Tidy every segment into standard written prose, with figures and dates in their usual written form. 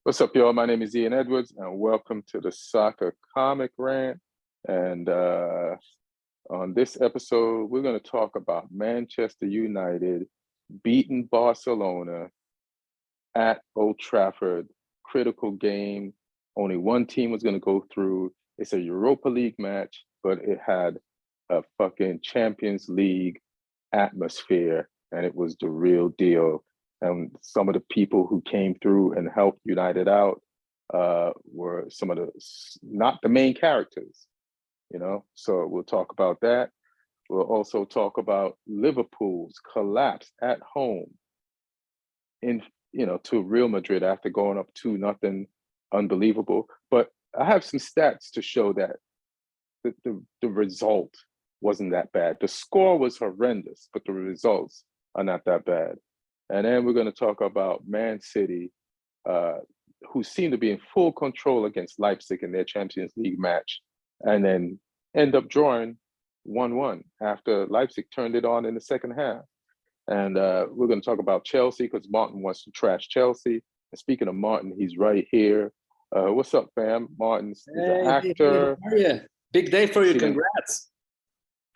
What's up, y'all? My name is Ian Edwards, and welcome to the Soccer Comic Rant. And on this episode, we're going to talk about Manchester United beating Barcelona at Old Trafford. Critical game. Only one team was going to go through. It's a Europa League match, but it had a fucking Champions League atmosphere, and it was the real deal. And some of the people who came through and helped United out were some of the, not the main characters, you know? So we'll talk about that. We'll also talk about Liverpool's collapse at home to Real Madrid after going up 2-0, unbelievable. But I have some stats to show that the result wasn't that bad. The score was horrendous, but the results are not that bad. And then we're going to talk about Man City, who seem to be in full control against Leipzig in their Champions League match, and then end up drawing 1-1 after Leipzig turned it on in the second half. And we're going to talk about Chelsea because Martin wants to trash Chelsea. And speaking of Martin, he's right here. What's up, fam? Martin's an actor. Hey, how are you? Big day for you. Congrats.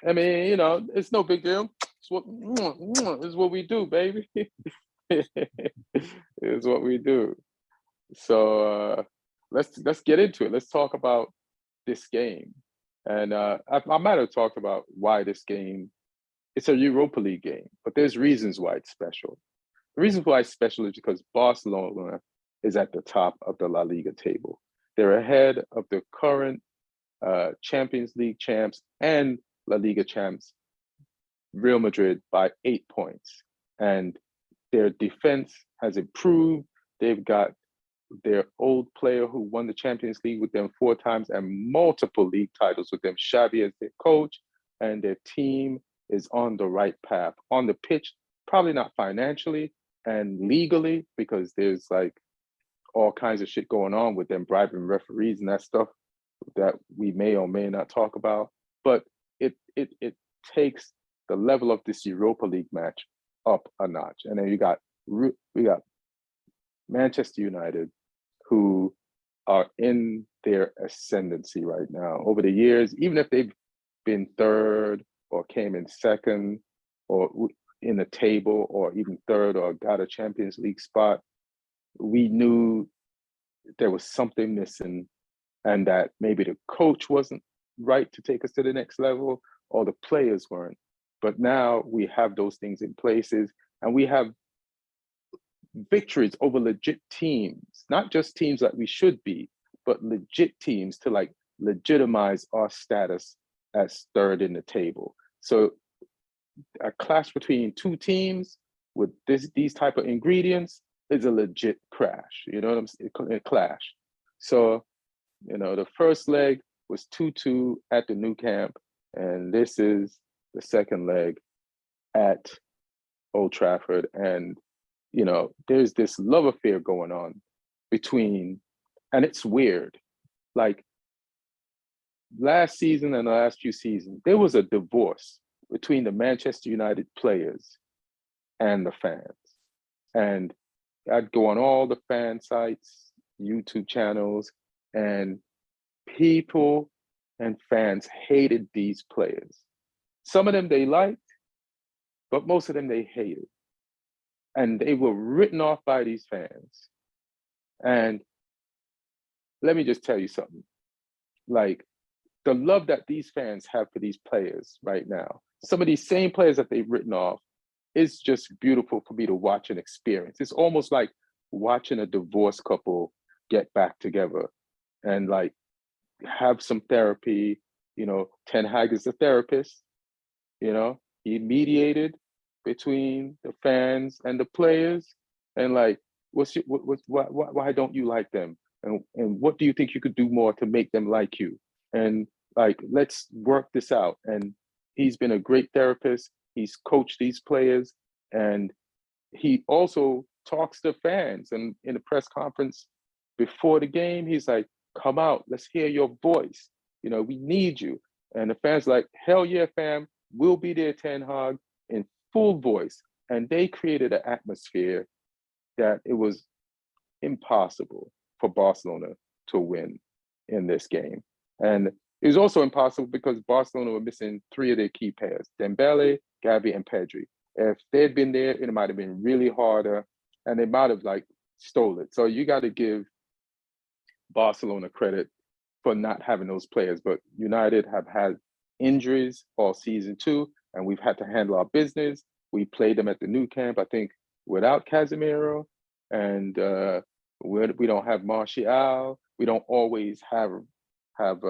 I mean, it's no big deal. It's what we do, baby. It's what we do. So let's get into it. Let's talk about this game. And I might have talked about why this game, it's a Europa League game, but there's reasons why it's special. The reason why it's special is because Barcelona is at the top of the La Liga table. They're ahead of the current Champions League champs and La Liga champs, Real Madrid, by 8 points. And their defense has improved. They've got their old player who won the Champions League with them 4 times and multiple league titles with them, Xavi, as their coach. And their team is on the right path. On the pitch, probably not financially and legally, because there's like all kinds of shit going on with them bribing referees and that stuff that we may or may not talk about. But it takes the level of this Europa League match up a notch. And then we got Manchester United, who are in their ascendancy right now. Over the years, even if they've been third or came in second or in the table or even third or got a Champions League spot, we knew there was something missing and that maybe the coach wasn't right to take us to the next level or the players weren't. But now we have those things in places and we have victories over legit teams, not just teams that we should be, but legit teams to like legitimize our status as third in the table. So a clash between two teams with these type of ingredients is a legit crash, you know what I'm saying? A clash. So, the first leg was 2-2 at the Nou Camp, and this is the second leg at Old Trafford. And, there's this love affair going on between, and it's weird. Like last season and the last few seasons, there was a divorce between the Manchester United players and the fans. And I'd go on all the fan sites, YouTube channels, and people and fans hated these players. Some of them they liked, but most of them they hated. And they were written off by these fans. And let me just tell you something. Like, the love that these fans have for these players right now, some of these same players that they've written off, is just beautiful for me to watch and experience. It's almost like watching a divorced couple get back together and like have some therapy. Ten Hag is a therapist, he mediated between the fans and the players, and like, why don't you like them? And what do you think you could do more to make them like you? And like, let's work this out. And he's been a great therapist. He's coached these players, and he also talks to fans. And in a press conference before the game, he's like, come out, let's hear your voice. We need you. And the fans like, hell yeah, fam, we'll be there, Ten Hag, in full voice. And they created an atmosphere that it was impossible for Barcelona to win in this game. And it was also impossible because Barcelona were missing 3 of their key players, Dembele, Gavi, and Pedri. If they'd been there, it might have been really harder, and they might have like stole it. So you got to give Barcelona credit for not having those players. But United have had injuries all season too, and we've had to handle our business. We played them at the new camp, I think, without Casemiro, and we don't have Martial. We don't always have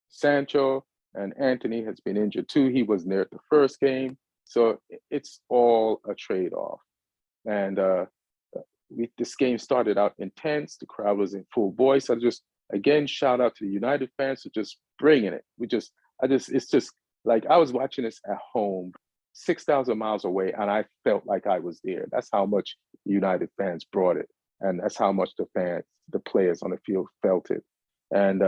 Sancho, and Anthony has been injured too. He wasn't there at the first game. So it's all a trade-off. And this game started out intense. The crowd was in full voice. I just, again, shout out to the United fans for just bringing it. It's just like I was watching this at home, 6,000 miles away, and I felt like I was there. That's how much United fans brought it. And that's how much the players on the field felt it. And,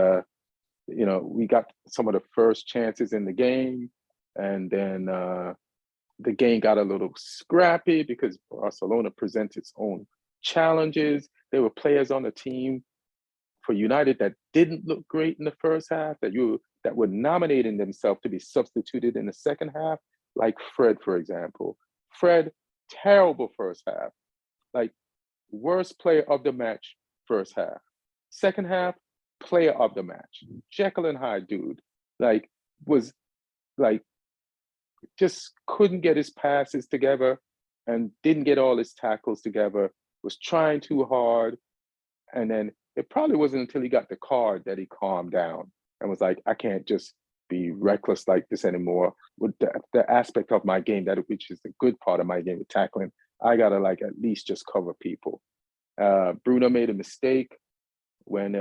we got some of the first chances in the game, and then the game got a little scrappy because Barcelona presents its own challenges. There were players on the team for United that didn't look great in the first half, that were nominating themselves to be substituted in the second half, like Fred, for example. Fred, terrible first half, like worst player of the match first half. Second half, player of the match. Jekyll and Hyde dude, just couldn't get his passes together and didn't get all his tackles together, was trying too hard. And then it probably wasn't until he got the card that he calmed down and was like, I can't just be reckless like this anymore. With the aspect of my game, which is the good part of my game with tackling, I gotta at least just cover people. Bruno made a mistake when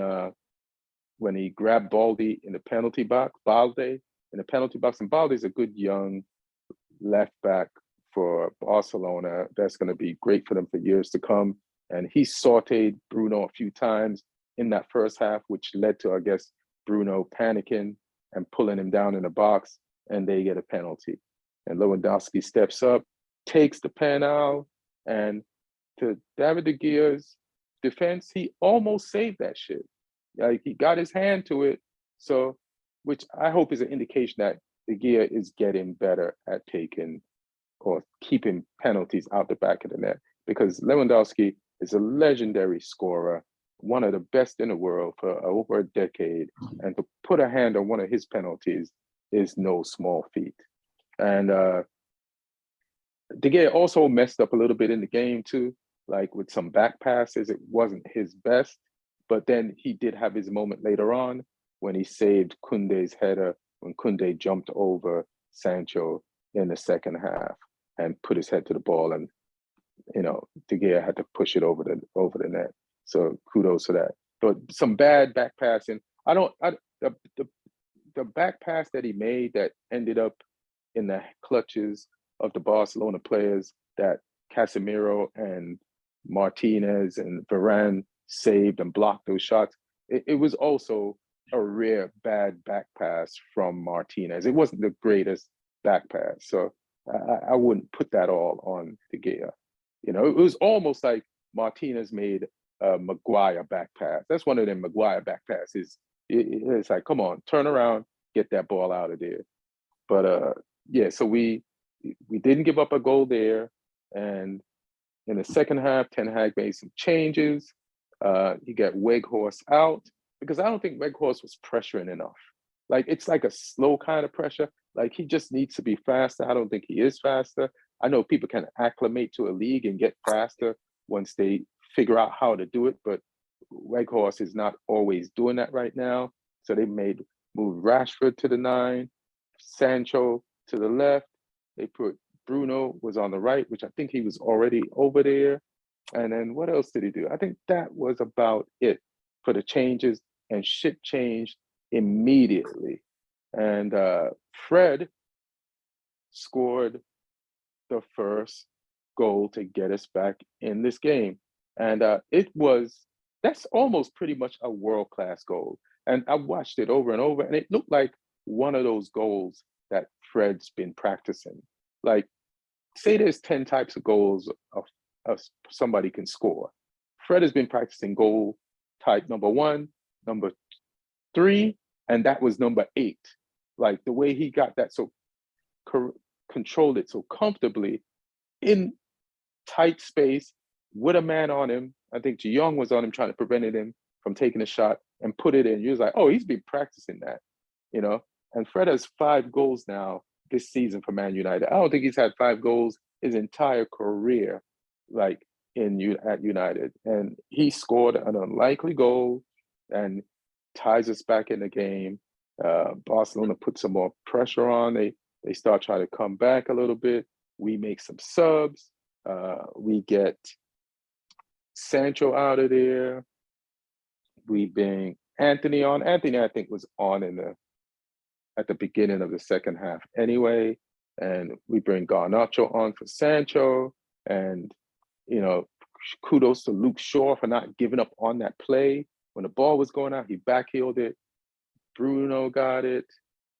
he grabbed Balde in the penalty box, and Balde's a good young left back for Barcelona. That's going to be great for them for years to come. And he sauteed Bruno a few times in that first half, which led to, I guess, Bruno panicking and pulling him down in the box, and they get a penalty. And Lewandowski steps up, takes the penalty, and to David de Gea's defense, he almost saved that shit. Like, he got his hand to it, so, which I hope is an indication that De Gea is getting better at taking or keeping penalties out the back of the net, because Lewandowski is a legendary scorer, one of the best in the world for over a decade, and to put a hand on one of his penalties is no small feat. And De Gea also messed up a little bit in the game too, like with some back passes. It wasn't his best, but then he did have his moment later on when he saved Koundé's header, when Koundé jumped over Sancho in the second half and put his head to the ball, and De Gea had to push it over the net. So kudos to that. But some bad back passing. The back pass that he made that ended up in the clutches of the Barcelona players that Casemiro and Martinez and Varane saved and blocked those shots. It was also a rare bad back pass from Martinez. It wasn't the greatest back pass, so I wouldn't put that all on De Gea. It was almost like Martinez made a Maguire back pass. That's one of them Maguire back passes. It's like, come on, turn around, get that ball out of there. But yeah, so we didn't give up a goal there, and in the second half, Ten Hag made some changes. He got Weghorst out because I don't think Weghorst was pressuring enough. Like, it's like a slow kind of pressure. Like, he just needs to be faster. I don't think he is faster. I know people can acclimate to a league and get faster once they figure out how to do it, but Weghorst is not always doing that right now. So they moved Rashford to the 9, Sancho to the left. They put Bruno was on the right, which I think he was already over there. And then what else did he do? I think that was about it for the changes, and shit changed immediately. And Fred scored the first goal to get us back in this game. And that's almost pretty much a world-class goal. And I watched it over and over, and it looked like one of those goals that Fred's been practicing. Like, say there's 10 types of goals of somebody can score. Fred has been practicing goal type number 1, number 3, and that was number 8. Like the way he got that so controlled it so comfortably in tight space with a man on him. I think Ji Young was on him trying to prevent him from taking a shot and put it in. You was like, oh, he's been practicing that, you know? And Fred has 5 goals now this season for Man United. I don't think he's had 5 goals his entire career, like at United. And he scored an unlikely goal and ties us back in the game. Barcelona put some more pressure on. They start trying to come back a little bit. We make some subs. We get Sancho out of there. We bring Anthony on. Anthony, I think, was on at the beginning of the second half anyway. And we bring Garnacho on for Sancho. And, you know, kudos to Luke Shaw for not giving up on that play. When the ball was going out, he backheeled it. Bruno got it.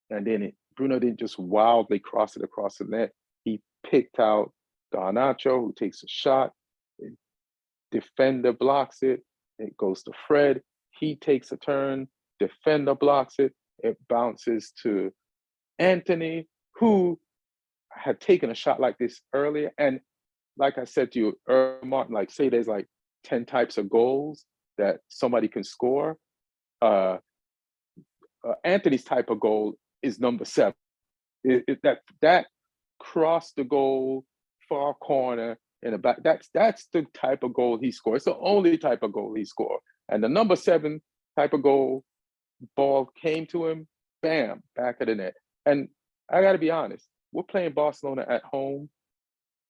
And then Bruno didn't just wildly cross it across the net. He picked out Garnacho, who takes a shot. Defender blocks it. It goes to Fred. He takes a turn. Defender blocks it. It bounces to Anthony, who had taken a shot like this earlier. And like I said to you earlier, Martin, like say there's like 10 types of goals that somebody can score. Anthony's type of goal is number 7. That cross the goal, far corner in the back. That's the type of goal he scores. It's the only type of goal he scored. And the number 7 type of goal, ball came to him, bam, back of the net. And I got to be honest, we're playing Barcelona at home.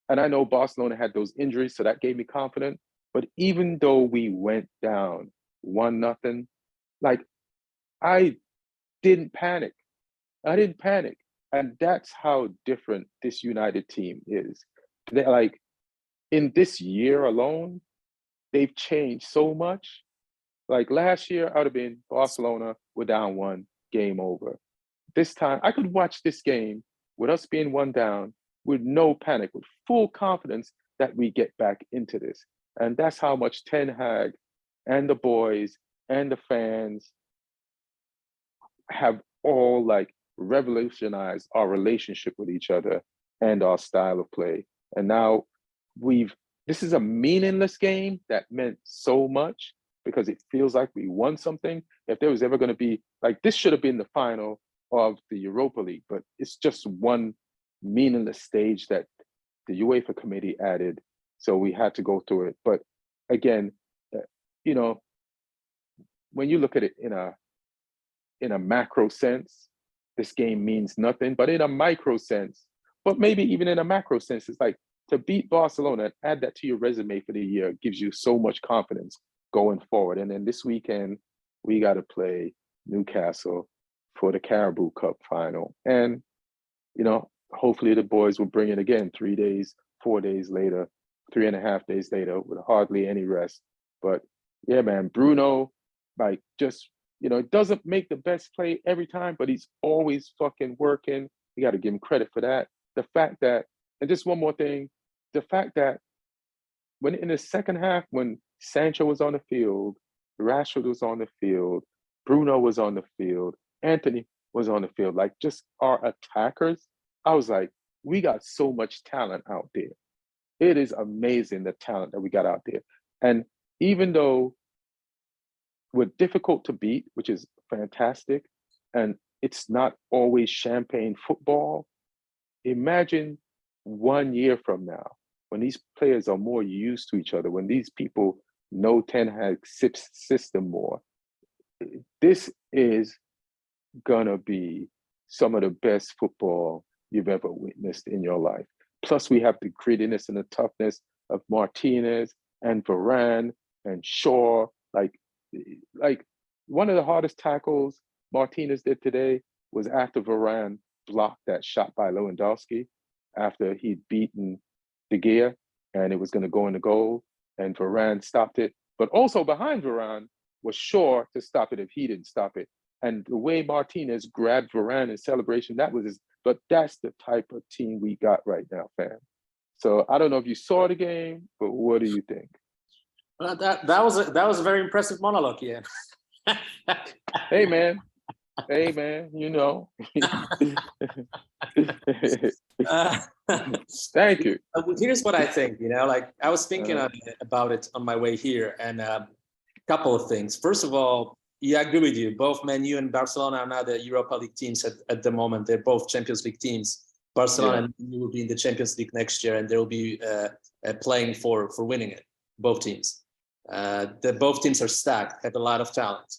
And I know Barcelona had those injuries, so that gave me confidence. But even though we went down 1-0, like I didn't panic. And that's how different this United team is. They're like, in this year alone, they've changed so much. Like last year, I would have been Barcelona, we're down 1, game over. This time, I could watch this game with us being 1 down, with no panic, with full confidence that we get back into this. And that's how much Ten Hag and the boys and the fans have all like revolutionized our relationship with each other and our style of play. And now this is a meaningless game that meant so much because it feels like we won something. If there was ever going to be, like, this should have been the final of the Europa League, but it's just one meaningless stage that the UEFA committee added. So we had to go through it. But again, you know, when you look at it in a macro sense, this game means nothing, but in a micro sense, but maybe even in a macro sense, it's like to beat Barcelona and add that to your resume for the year gives you so much confidence going forward. And then this weekend, we got to play Newcastle for the Carabao Cup final. And, you know, hopefully the boys will bring it again 3 days, 4 days later, 3.5 days later with hardly any rest. But yeah, man, Bruno, like just, you know, doesn't make the best play every time, but he's always fucking working. You got to give him credit for that. The fact that, and just one more thing, the fact that when in the second half, when Sancho was on the field, Rashford was on the field, Bruno was on the field, Anthony was on the field, like just our attackers, I was like, we got so much talent out there. It is amazing the talent that we got out there. And even though we're difficult to beat, which is fantastic, and it's not always champagne football, imagine 1 year from now, when these players are more used to each other, when these people know Ten Hag's system more, this is gonna be some of the best football you've ever witnessed in your life. Plus, we have the grittiness and the toughness of Martinez and Varane and Shaw. Like one of the hardest tackles Martinez did today was after Varane blocked that shot by Lewandowski after he'd beaten De Gea and it was going to go in the goal, and Varane stopped it. But also behind Varane was Shaw to stop it if he didn't stop it. And the way Martinez grabbed Varane in celebration, that was his, but that's the type of team we got right now, fam. So I don't know if you saw the game, but what do you think? Well, that was a very impressive monologue, yeah. Hey man, you know. Uh, Thank you. Here's what I think. Like I was thinking about it on my way here, and a couple of things. First of all, yeah, I agree with you. Both Man U and Barcelona are now the Europa League teams at the moment. They're both Champions League teams. Barcelona and Man U will be in the Champions League next year, and they will be playing for winning it. Both teams. Both teams are stacked, have a lot of talent.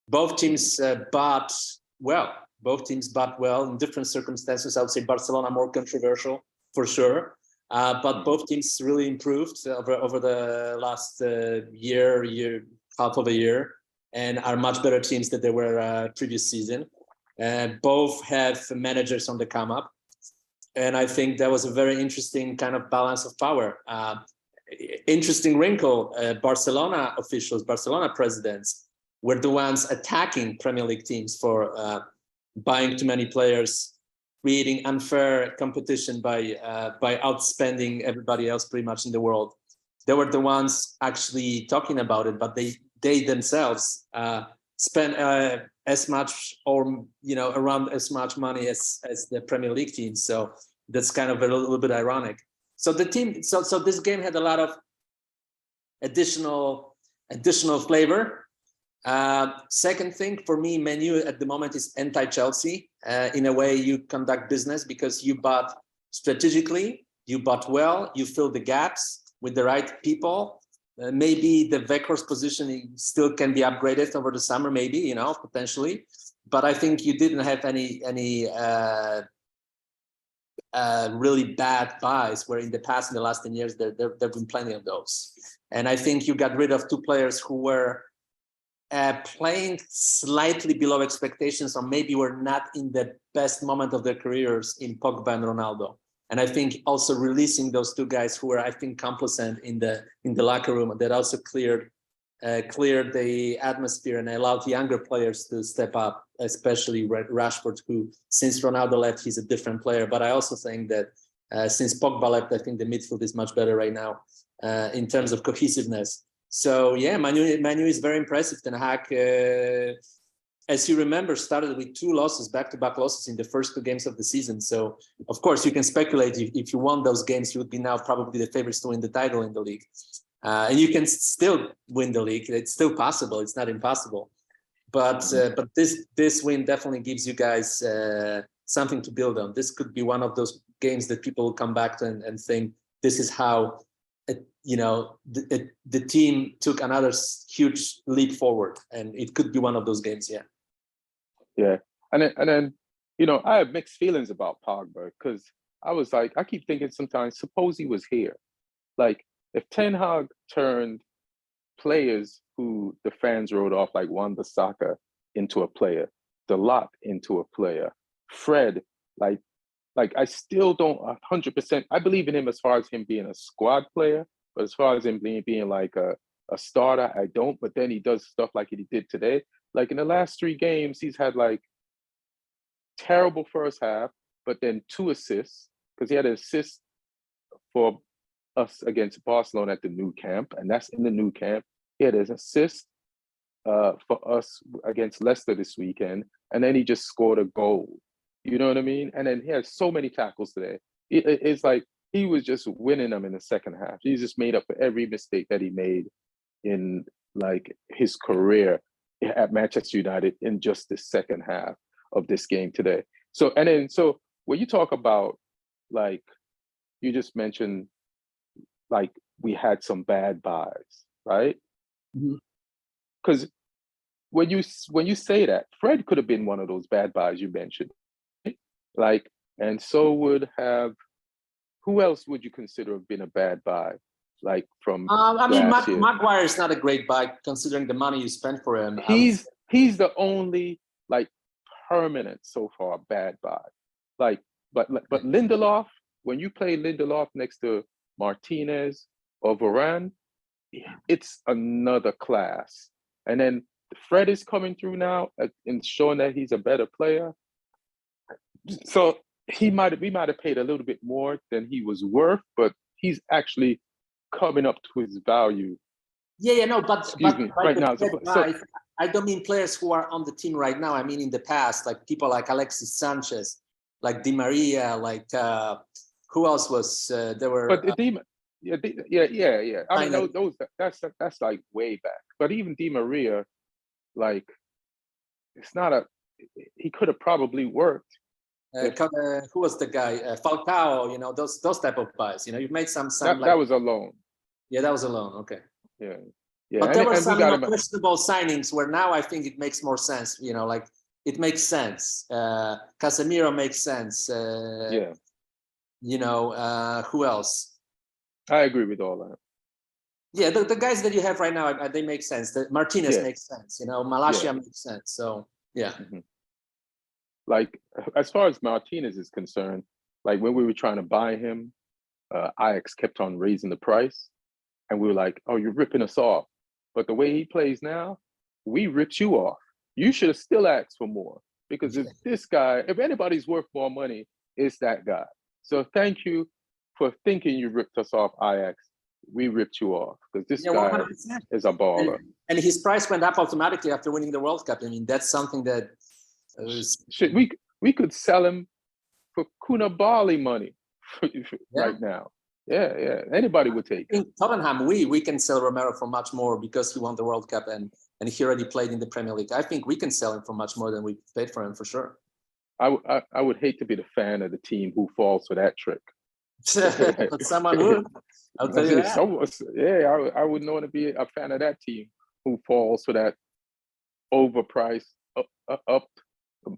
Both teams bought well. Both teams bought well in different circumstances. I would say Barcelona more controversial for sure, but both teams really improved over the last year, half of a year, and are much better teams than they were previous season. Both have managers on the come up, and I think that was a very interesting kind of balance of power. Interesting wrinkle, Barcelona officials, Barcelona presidents were the ones attacking Premier League teams for buying too many players, creating unfair competition by outspending everybody else pretty much in the world. They were the ones actually talking about it, but they themselves spent as much or around as much money as the Premier League teams. So that's kind of a little bit ironic. So the team, so this game had a lot of additional flavor. Second thing for me, Man U at the moment is anti-Chelsea. In a way, you conduct business because you bought strategically, you bought well, you fill the gaps with the right people. Maybe the Weghorst position still can be upgraded over the summer, maybe potentially. But I think you didn't have any really bad buys, where in the past, in the last 10 years, there have been plenty of those. And I think you got rid of two players who were playing slightly below expectations, or maybe were not in the best moment of their careers in Pogba and Ronaldo. And I think also releasing those two guys who were, I think, complacent in the locker room, that also cleared the atmosphere and allowed younger players to step up, especially Rashford, who since Ronaldo left, he's a different player. But I also think that since Pogba left, I think the midfield is much better right now in terms of cohesiveness. So yeah, Manu is very impressive. Ten Hag, as you remember, started with 2 losses, back-to-back losses in the first 2 games of the season. So of course you can speculate, if you won those games, you would be now probably the favorites to win the title in the league. And you can still win the league. It's still possible. It's not impossible. But this win definitely gives you guys something to build on. This could be one of those games that people will come back to and think, this is how the team took another huge leap forward, and it could be one of those games. Yeah, and then I have mixed feelings about Pogba, because I keep thinking sometimes, suppose he was here, like if Ten Hag turned players who the fans wrote off, like Wan-Bissaka, into a player, Delap into a player, Fred, like I still don't 100%. I believe in him as far as him being a squad player, but as far as him being like a starter, I don't. But then he does stuff like he did today. Like in the last 3 games, he's had like terrible first half, but then 2 assists, because he had an assist for us against Barcelona at the new camp, and that's in the new camp. He had an assist for us against Leicester this weekend, and then he just scored a goal. You know what I mean? And then he has so many tackles today. It's like he was just winning them in the second half. He just made up for every mistake that he made in like his career at Manchester United in just the second half of this game today. So when you talk about, like, you just mentioned, like, we had some bad buys, right? Because when you say that, Fred could have been one of those bad buys you mentioned, like, and so would have. Who else would you consider have been a bad buy, like from last year? Maguire is not a great buy considering the money you spent for him. He's the only like permanent so far bad buy. Like, but Lindelof, when you play Lindelof next to Martinez or Varane, it's another class. And then Fred is coming through now and showing that he's a better player. So we might have paid a little bit more than he was worth, but he's actually coming up to his value Yeah, no, Excuse me, by right the now. I don't mean players who are on the team right now. I mean in the past, like people like Alexis Sanchez, like Di Maria, like who else was there were But yeah. I mean, kind that's like way back. But even Di Maria, like, it's not a. He could have probably worked. who was the guy? Falcao, you know, those type of buys. You know, you've made some like That was alone. yeah, that was alone. Okay. Yeah, yeah, But there were and we some, you got know, him. questionable signings where now I think it makes more sense. You know, like it makes sense. Casemiro makes sense. Yeah, You know, who else? I agree with all that. Yeah, the guys that you have right now, they make sense. Martinez Yeah, makes sense. You know, yeah. Malacia makes sense. So yeah. Mhm. Like, as far as Martinez is concerned, like when we were trying to buy him, Ajax kept on raising the price, and we were like, "Oh, you're ripping us off." But the way he plays now, we ripped you off. You should have still asked for more, because if this guy, if anybody's worth more money, it's that guy. So thank you for thinking you ripped us off, Ajax. We ripped you off because this Yeah, guy 100%. is a baller. And his price went up automatically after winning the World Cup. I mean, that's something that Shit, we could sell him for Koulibaly money yeah. right now. Yeah, yeah. Anybody would take him. In Tottenham, we can sell Romero for much more because he won the World Cup and he already played in the Premier League. I think we can sell him for much more than we paid for him for sure. I would hate to be the fan of the team who falls for that trick. But someone would. I'll tell you that. I wouldn't want to be a fan of that team who falls for that overpriced,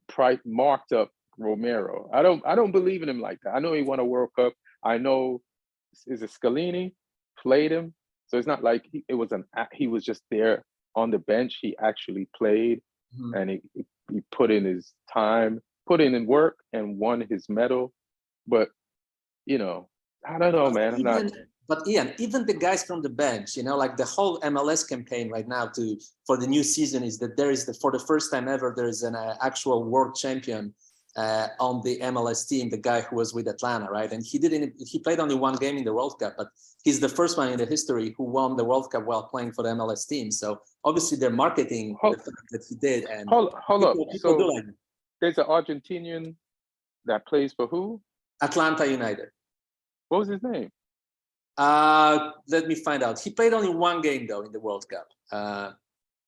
price marked up Romero. I don't believe in him like that. I know he won a World Cup. I know, is it Scalini played him, so it's not like he was just there on the bench. He actually played, and he put in his time, put in work, and won his medal. But you know, I don't know, man. I'm not. But Ian, even the guys from the bench, you know, like the whole MLS campaign right now for the new season is that for the first time ever, there is an actual world champion on the MLS team, the guy who was with Atlanta, right? And he played only one game in the World Cup, but he's the first one in the history who won the World Cup while playing for the MLS team. So obviously they're marketing the fact that he did. And hold up. People do like him. There's an Argentinian that plays for who? Atlanta United. What was his name? Let me find out. He played only one game though in the World Cup.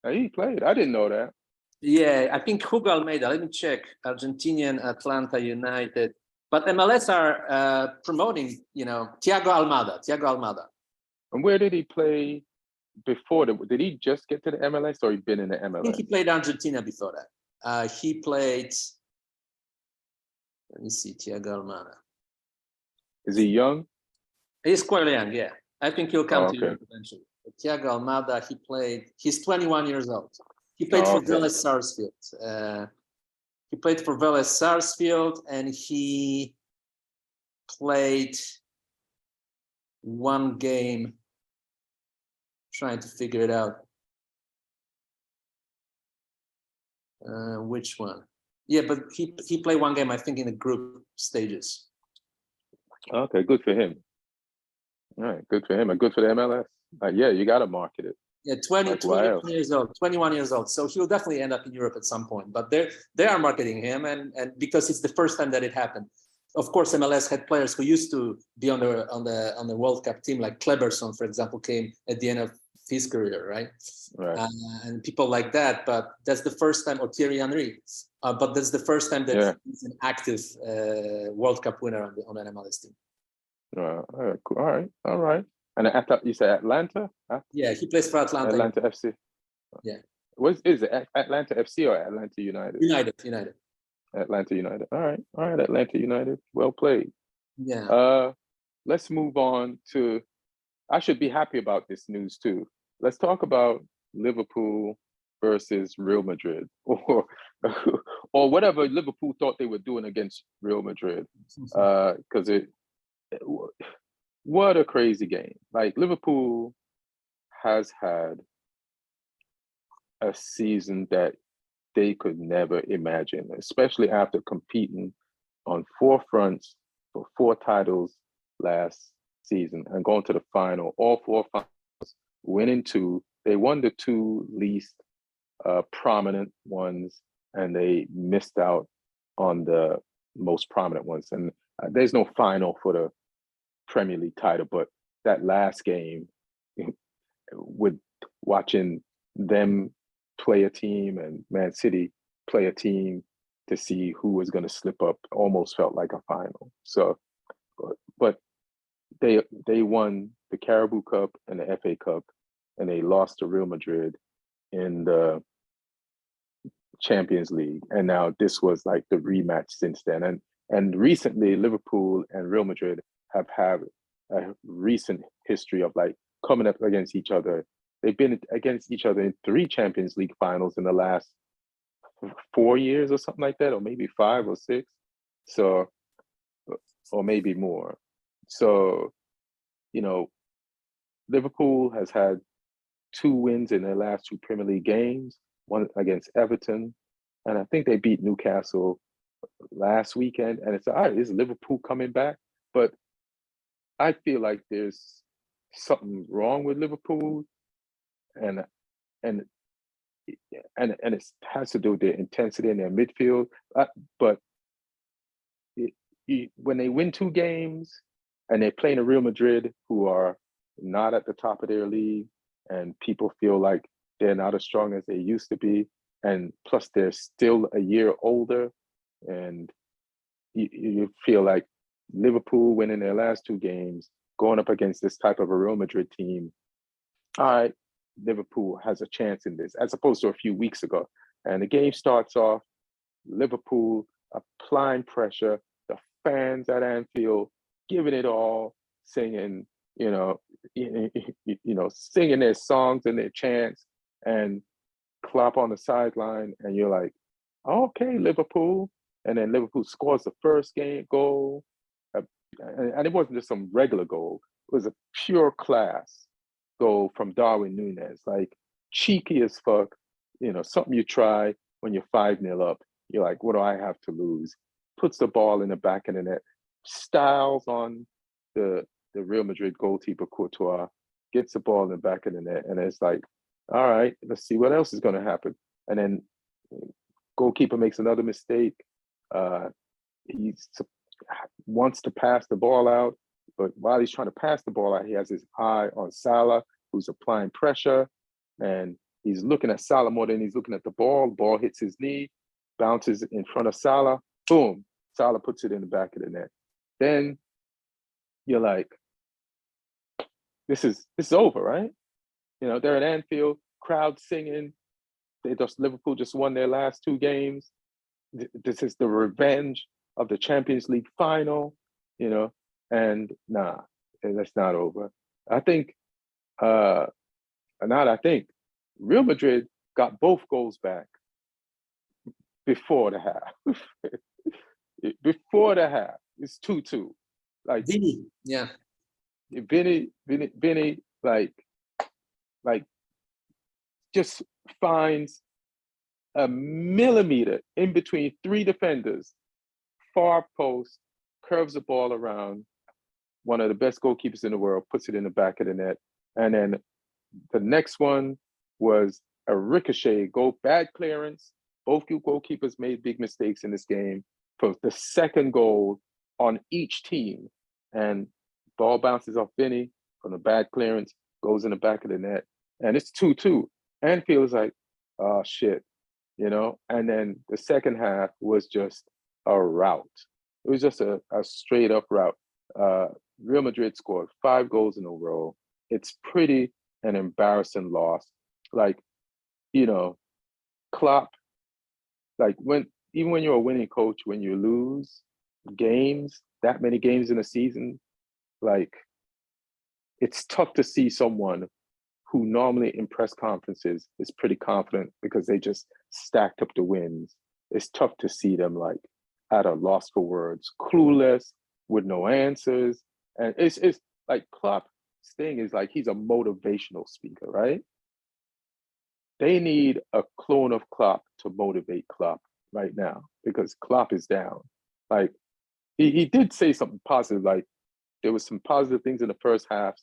He played. I didn't know that. Yeah, I think Hugo Almeida. Let me check. Argentinian Atlanta United. But MLS are promoting, you know, Thiago Almada. And where did he play before? Did he just get to the MLS, or he been in the MLS? I think he played Argentina before that. He played. Let me see, Thiago Almada. Is he young? He's quite young, yeah. I think he'll come to Europe eventually. But Thiago Almada, he's 21 years old. He played for Vélez Sarsfield. He played for Vélez Sarsfield, and he played one game. Trying to figure it out. Which one? Yeah, but he played one game, I think, in the group stages. Okay, good for him. All right, good for him, and good for the MLS. Yeah, you got to market it. Yeah, 21 years old. 21 years old. So he'll definitely end up in Europe at some point. But they are marketing him, and because it's the first time that it happened. Of course, MLS had players who used to be on the World Cup team, like Kleberson, for example, came at the end of his career, right? And people like that. But that's the first time, or Thierry Henry. But that's the first time that he's an active World Cup winner on an MLS team. All right. And you say Atlanta? Huh? Yeah, he plays for Atlanta. Atlanta FC. Yeah. Is it Atlanta FC or Atlanta United? United. Atlanta United. All right, Atlanta United. Well played. Yeah. Let's move on to. I should be happy about this news too. Let's talk about Liverpool versus Real Madrid, or whatever Liverpool thought they were doing against Real Madrid, because what a crazy game. Like, Liverpool has had a season that they could never imagine, especially after competing on 4 fronts for 4 titles last season and going to the final, all 4 finals winning two. They won the two least prominent ones, and they missed out on the most prominent ones. And there's no final for the Premier League title, but that last game, with watching them play a team and Man City play a team to see who was going to slip up, almost felt like a final. So, but they won the Carabao Cup and the FA Cup, and they lost to Real Madrid in the Champions League. And now this was like the rematch since then. And recently, Liverpool and Real Madrid have had a recent history of like coming up against each other. They've been against each other in 3 Champions League finals in the last 4 years or something like that, or maybe 5 or 6. So, or maybe more. So, Liverpool has had 2 wins in their last 2 Premier League games, one against Everton, and I think they beat Newcastle last weekend. And it's all right, is Liverpool coming back? But I feel like there's something wrong with Liverpool, and it has to do with their intensity in their midfield. But when they win 2 games and they're playing a Real Madrid who are not at the top of their league, and people feel like they're not as strong as they used to be, and plus they're still a year older, and you feel like Liverpool winning their last 2 games, going up against this type of a Real Madrid team, all right, Liverpool has a chance in this, as opposed to a few weeks ago. And the game starts off, Liverpool applying pressure, the fans at Anfield giving it all, singing, singing their songs and their chants, and Klopp on the sideline, and you're like, okay, Liverpool. And then Liverpool scores the first goal, and it wasn't just some regular goal. It was a pure class goal from Darwin Núñez, like cheeky as fuck. Something you try when you're 5-0 up. You're like, what do I have to lose? Puts the ball in the back of the net, styles on the Real Madrid goalkeeper Courtois, gets the ball in the back of the net, and it's like, all right, let's see what else is going to happen. And then goalkeeper makes another mistake. He wants to pass the ball out, but while he's trying to pass the ball out, he has his eye on Salah, who's applying pressure, and he's looking at Salah more than he's looking at the ball. Ball hits his knee, bounces in front of Salah, boom, Salah puts it in the back of the net. Then you're like, this is over, right? They're at Anfield, crowd singing. Liverpool just won their last 2 games. This is the revenge of the Champions League final, and nah, that's not over. I think, Real Madrid got both goals back before the half. Before the half, it's 2-2. Like Vinny, yeah. Vinny, like just finds a millimeter in between 3 defenders, far post, curves the ball around. One of the best goalkeepers in the world puts it in the back of the net. And then the next one was a ricochet goal, bad clearance. Both goalkeepers made big mistakes in this game for the second goal on each team. And ball bounces off Vinny from the bad clearance, goes in the back of the net. And it's 2-2. Anfield is like, oh, shit. And then the second half was just a rout. It was just a straight up rout. Real Madrid scored 5 goals in a row. It's pretty an embarrassing loss. Like, Klopp, like even when you're a winning coach, when you lose games, that many games in a season, like, it's tough to see someone who normally in press conferences is pretty confident because they just stacked up the wins. It's tough to see them like at a loss for words, clueless, with no answers. And it's like Klopp's thing is like he's a motivational speaker, right? They need a clone of Klopp to motivate Klopp right now because Klopp is down. Like he did say something positive, like there was some positive things in the first half,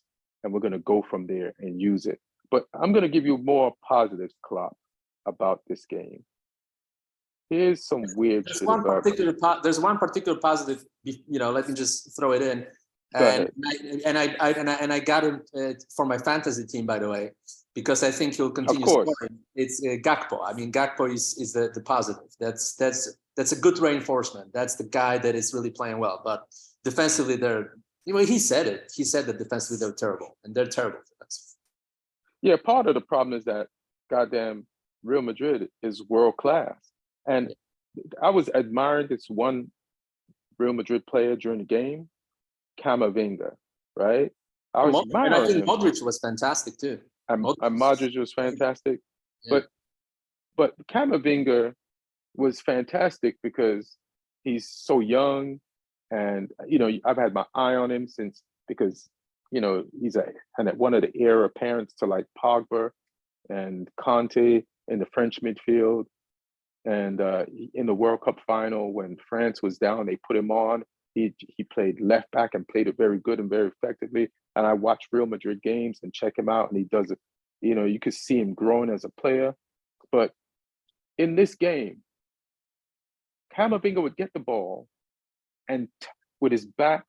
and we're going to go from there and use it. But I'm going to give you more positives, Klopp, about this game. Here's some weird There's shit one about. there's one particular positive. Let me just throw it in. Go ahead. And I got him for my fantasy team, by the way, because I think he'll continue Of course. scoring. It's Gakpo. I mean, Gakpo is the positive. That's a good reinforcement. That's the guy that is really playing well. But defensively, he said it. He said that defensively they're terrible, and they're terrible defensively. Yeah, part of the problem is that goddamn Real Madrid is world class. And I was admiring this one Real Madrid player during the game, Camavinga, right? I was admiring and I think him. Modric was fantastic too. And Modric was fantastic. Yeah. But Camavinga was fantastic because he's so young, and I've had my eye on him because he's one of the heir apparents to like Pogba and Conte in the French midfield. And in the World Cup final, when France was down, they put him on. He played left back and played it very good and very effectively. And I watch Real Madrid games and check him out, and he does it. You could see him growing as a player. But in this game, Camavinga would get the ball and with his back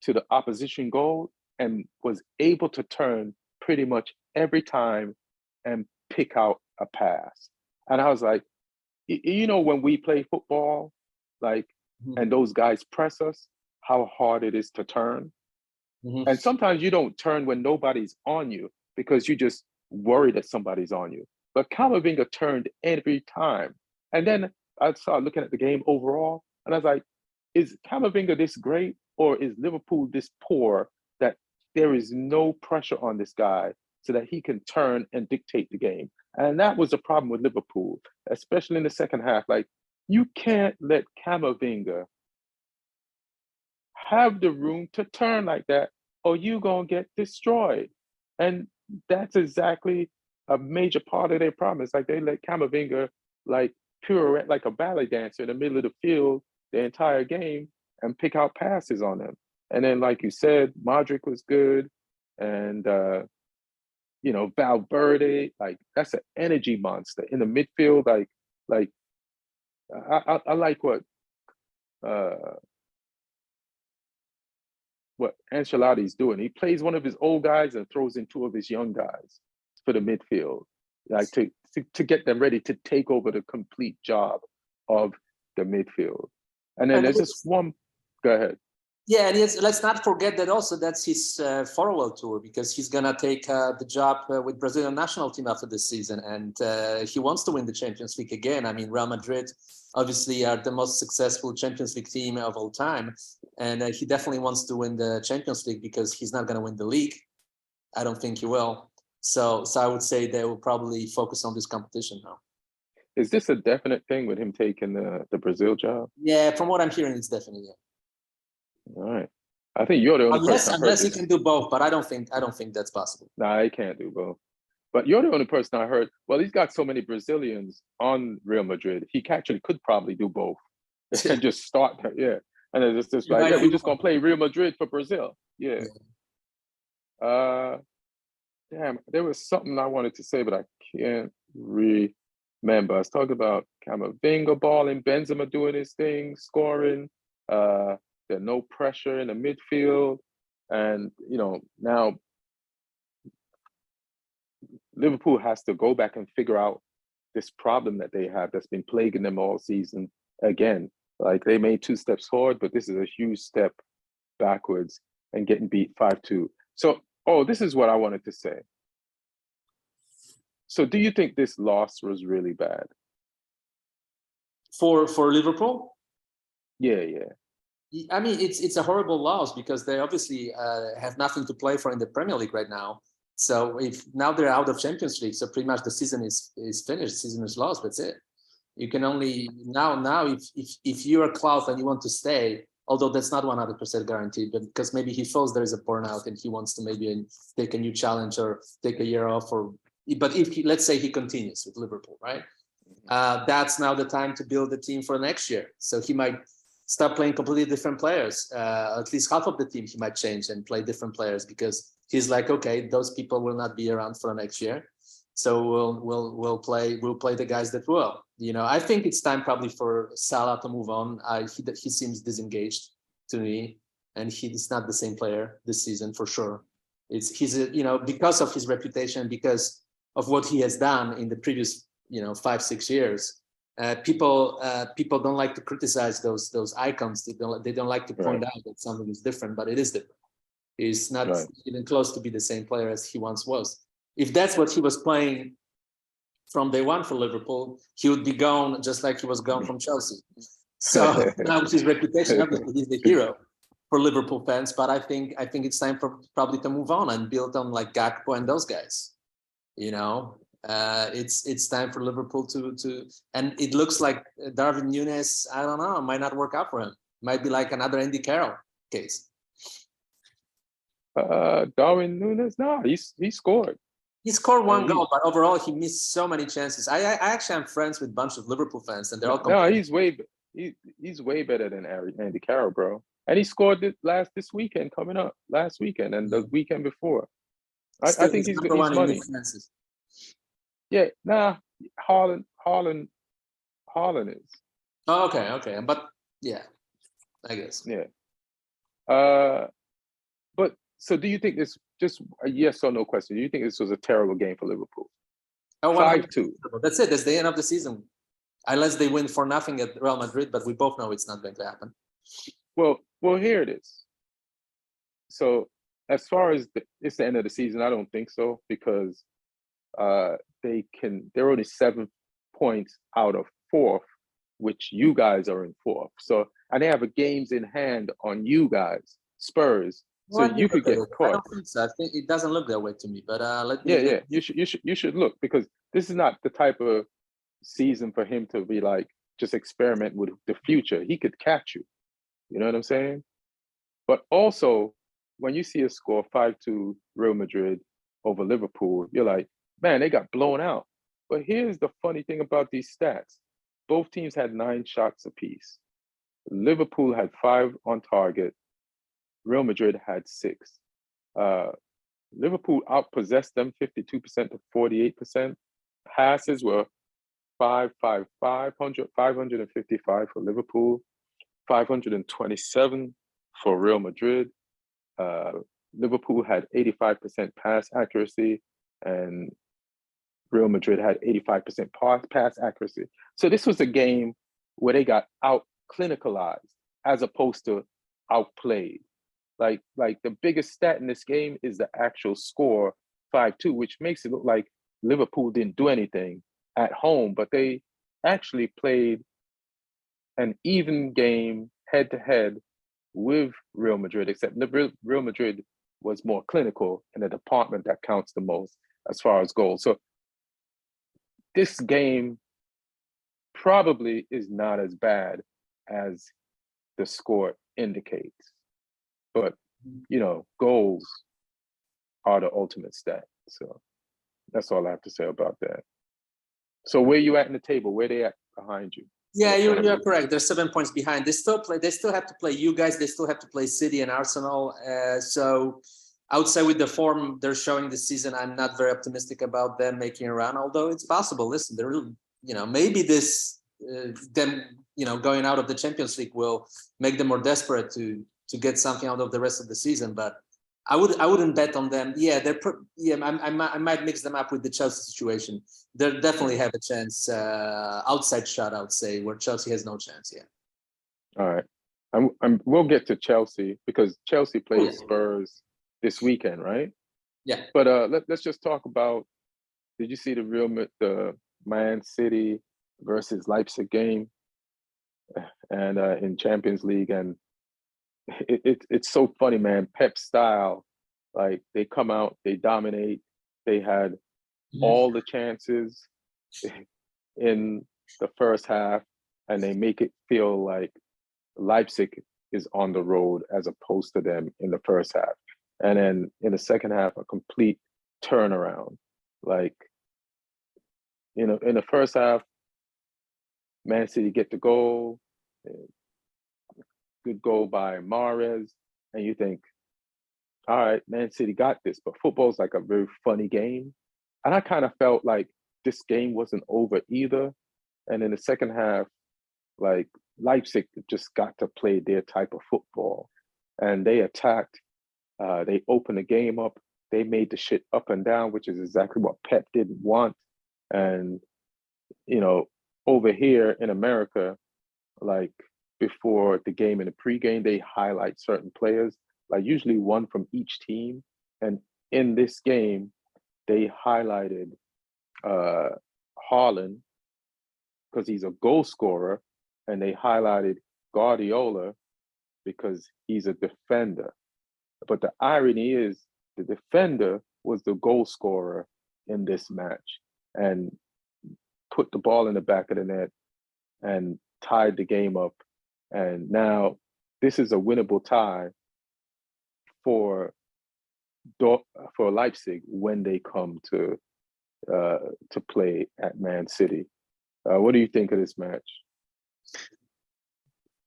to the opposition goal and was able to turn pretty much every time and pick out a pass. And I was like, when we play football, like, and those guys press us, how hard it is to turn. Mm-hmm. And sometimes you don't turn when nobody's on you because you just worry that somebody's on you. But Camavinga turned every time. And then I started looking at the game overall, and I was like, is Camavinga this great, or is Liverpool this poor that there is no pressure on this guy so that he can turn and dictate the game? And that was the problem with Liverpool, especially in the second half. Like, you can't let Camavinga have the room to turn like that, or you're going to get destroyed. And that's exactly a major part of their problem. It's like they let Camavinga like pirouette like a ballet dancer in the middle of the field the entire game and pick out passes on them. And then, like you said, Modric was good. And, Valverde, like, that's an energy monster in the midfield. I like what Ancelotti's doing. He plays one of his old guys and throws in two of his young guys for the midfield, like to get them ready to take over the complete job of the midfield. And then there's just one. Go ahead. Yeah, and let's not forget that also that's his farewell tour, because he's gonna take the job with Brazilian national team after this season, and he wants to win the Champions League again. I mean, Real Madrid obviously are the most successful Champions League team of all time, and he definitely wants to win the Champions League because he's not gonna win the league. I don't think he will. So I would say they will probably focus on this competition now. Is this a definite thing with him taking the Brazil job? Yeah, from what I'm hearing, it's definitely. All right. I think you're the only person. Unless he can do both, but I don't think that's possible. Nah, he can't do both. But you're the only person I heard. Well, he's got so many Brazilians on Real Madrid. He actually could probably do both and just start. Yeah. And it's just like, we're just gonna play Real Madrid for Brazil. Yeah. Damn, there was something I wanted to say, but I can't remember. I was talking about Camavinga balling, Benzema doing his thing, scoring. There's no pressure in the midfield. And, now Liverpool has to go back and figure out this problem that they have that's been plaguing them all season again. Like, they made 2 steps forward, but this is a huge step backwards and getting beat 5-2. So, this is what I wanted to say. So do you think this loss was really bad? For Liverpool? Yeah. I mean, it's a horrible loss because they obviously have nothing to play for in the Premier League right now. So if now they're out of Champions League, so pretty much the season is finished, the season is lost. That's it. You can only now if you're a Klopp and you want to stay, although that's not 100% guaranteed, but because maybe he feels there is a burnout and he wants to maybe take a new challenge or take a year off, but let's say he continues with Liverpool, right? That's now the time to build the team for next year. So he might start playing completely different players. At least half of the team he might change and play different players, because he's like, okay, those people will not be around for next year, so we'll play the guys that will. I think it's time probably for Salah to move on. He seems disengaged to me, and he's not the same player this season for sure. Because of his reputation, because of what he has done in the previous 5-6 years. People don't like to criticize those icons. They don't like to point out that something is different, but it is different. He's not even close to be the same player as he once was. If that's what he was playing from day one for Liverpool, he would be gone just like he was gone from Chelsea. So now with his reputation, obviously he's the hero for Liverpool fans. But I think it's time for probably to move on and build on like Gakpo and those guys. It's time for Liverpool to and it looks like Darwin Núñez, I don't know, might not work out for him. Might be like another Andy Carroll case. Darwin Núñez, no, he scored. He scored one goal, but overall he missed so many chances. I actually am friends with a bunch of Liverpool fans, and they're all complaining. No, he's way better than Andy Carroll, bro. And he scored this weekend coming up, last weekend, and the weekend before. I think he's money. Yeah, nah, Haaland is. Oh, okay, but yeah, I guess. Yeah. But so do you think this, just a yes or no question, do you think this was a terrible game for Liverpool? 5-2. That's it. That's the end of the season. Unless they win 4-0 at Real Madrid, but we both know it's not going to happen. Well, here it is. So as far as it's the end of the season, I don't think so, because they're only 7 points out of 4th, which you guys are in 4th. So, and they have a games in hand on you guys, Spurs. So you could get caught. I don't think so. I think it doesn't look that way to me. But you should look, because this is not the type of season for him to be like just experiment with the future. He could catch you. You know what I'm saying? But also, when you see a score 5-2 Real Madrid over Liverpool, you're like, man, they got blown out. But here's the funny thing about these stats. Both teams had 9 shots apiece. Liverpool had 5 on target. Real Madrid had 6. Liverpool outpossessed them 52% to 48%. Passes were 555 for Liverpool, 527 for Real Madrid. Liverpool had 85% pass accuracy, and Real Madrid had 85% pass accuracy. So this was a game where they got out-clinicalized as opposed to outplayed. Like the biggest stat in this game is the actual score, 5-2, which makes it look like Liverpool didn't do anything at home, but they actually played an even game head-to-head with Real Madrid, except Real Madrid was more clinical in the department that counts the most as far as goals. So this game probably is not as bad as the score indicates. But, goals are the ultimate stat. So that's all I have to say about that. So where you at in the table? Where they at behind you? Yeah, you're correct. They're 7 points behind. They still have to play you guys. They still have to play City and Arsenal. So I would say with the form they're showing this season, I'm not very optimistic about them making a run, although it's possible. Listen, they're really, maybe this them, going out of the Champions League will make them more desperate to get something out of the rest of the season. But I wouldn't bet on them. Yeah, I might mix them up with the Chelsea situation. They definitely have a chance, outside shot, I would say, where Chelsea has no chance. Yeah. All right, we'll get to Chelsea because Chelsea plays Spurs this weekend, right? Yeah. But let's just talk about. Did you see the Man City versus Leipzig game, and in Champions League? And it's so funny, man. Pep style, like they come out, they dominate. They had all the chances in the first half, and they make it feel like Leipzig is on the road as opposed to them in the first half. And then in the second half, a complete turnaround. Like, in the first half, Man City get the goal. good goal by Mahrez, and you think, all right, Man City got this. But football's like a very funny game. And I kind of felt like this game wasn't over either. And in the second half, like Leipzig just got to play their type of football. And they attacked, they opened the game up, they made the shit up and down, which is exactly what Pep didn't want. And, you know, over here in America, like before the game and the pregame, they highlight certain players, like usually one from each team. And in this game, they highlighted Haaland because he's a goal scorer, and they highlighted Guardiola because he's a defender. But the irony is the defender was the goal scorer in this match and put the ball in the back of the net and tied the game up. And now this is a winnable tie for Leipzig when they come to play at Man City. What do you think of this match?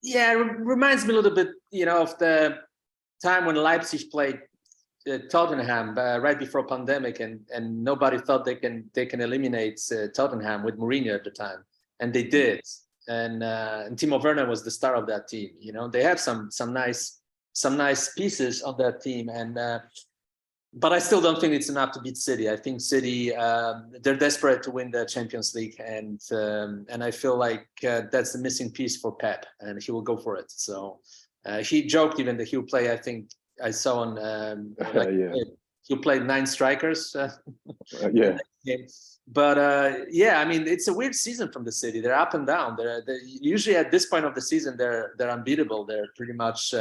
Yeah, it reminds me a little bit, of the time when Leipzig played Tottenham right before pandemic, and nobody thought they can eliminate Tottenham with Mourinho at the time, and they did. And Timo Werner was the star of that team. They have some nice pieces on that team, and but I still don't think it's enough to beat City. I think City, they're desperate to win the Champions League, and I feel like that's the missing piece for Pep, and he will go for it. So he joked even that he'll play. I think I saw on Yeah. he'll play 9 strikers. Yeah. But yeah, I mean, it's a weird season from the City. They're up and down. They're usually at this point of the season they're unbeatable. They're pretty much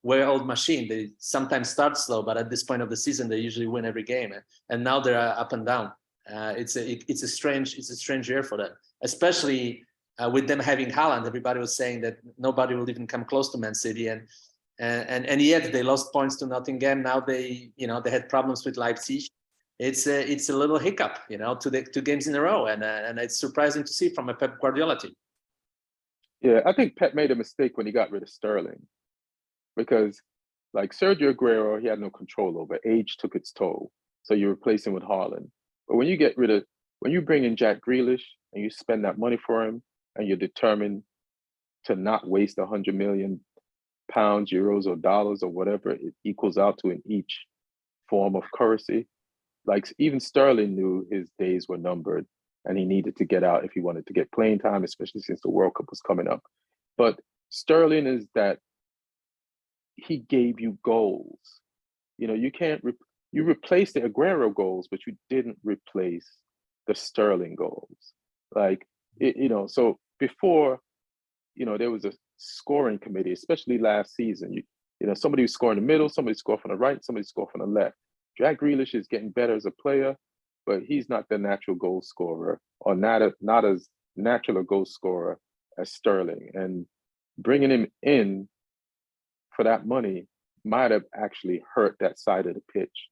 well-oiled machine. They sometimes start slow, but at this point of the season they usually win every game. And now they're up and down. It's a strange year for them, especially with them having Haaland. Everybody was saying that nobody will even come close to Man City, and yet they lost points to Nottingham. Now they had problems with Leipzig. It's a little hiccup, 2 games in a row, and it's surprising to see from a Pep Guardiola team. Yeah, I think Pep made a mistake when he got rid of Sterling, because like Sergio Aguero, he had no control over. Age took its toll, so you replace him with Haaland. But when you bring in Jack Grealish and you spend that money for him, and you're determined to not waste £100 million, euros, or dollars, or whatever it equals out to in each form of currency. Like even Sterling knew his days were numbered and he needed to get out if he wanted to get playing time, especially since the World Cup was coming up. But Sterling is that he gave you goals. You can't, you replaced the Aguero goals, but you didn't replace the Sterling goals. Like, so before, there was a scoring committee, especially last season. Somebody would score in the middle, somebody score from the right, somebody score from the left. Jack Grealish is getting better as a player, but he's not the natural goal scorer, or not as natural a goal scorer as Sterling. And bringing him in for that money might have actually hurt that side of the pitch.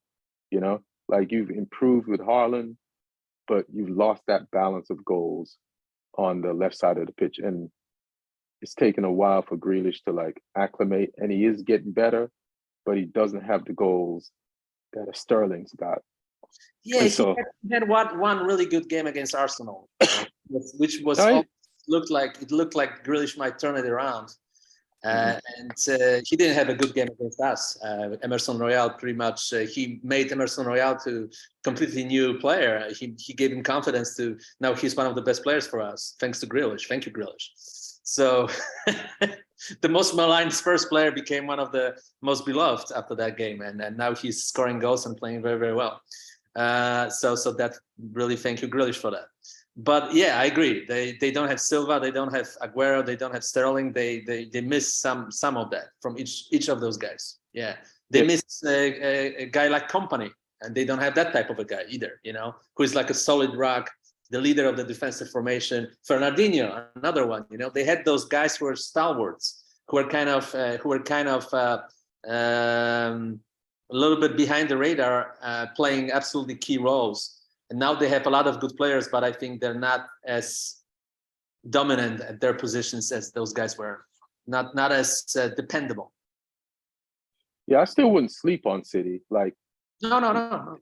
Like you've improved with Haaland, but you've lost that balance of goals on the left side of the pitch. And it's taken a while for Grealish to like acclimate, and he is getting better, but he doesn't have the goals that a Sterling's got. Yeah, he had one really good game against Arsenal, which was looked like Grealish might turn it around. And he didn't have a good game against us. Emerson Royal pretty much he made Emerson Royal to completely new player. He gave him confidence to now he's one of the best players for us, thanks to Grealish. Thank you, Grealish. So the most maligned Spurs player became one of the most beloved after that game, and now he's scoring goals and playing very, very well. So that really thank you, Grealish, for that. But yeah, I agree. They don't have Silva, they don't have Aguero, they don't have Sterling. They miss some of that from each of those guys. Yeah, they miss a guy like Kompany, and they don't have that type of a guy either. Who is like a solid rock, the leader of the defensive formation. Fernandinho, another one. They had those guys who were stalwarts, who were kind of a little bit behind the radar, playing absolutely key roles. And now they have a lot of good players, but I think they're not as dominant at their positions as those guys were. not as dependable. Yeah, I still wouldn't sleep on City. Like, No.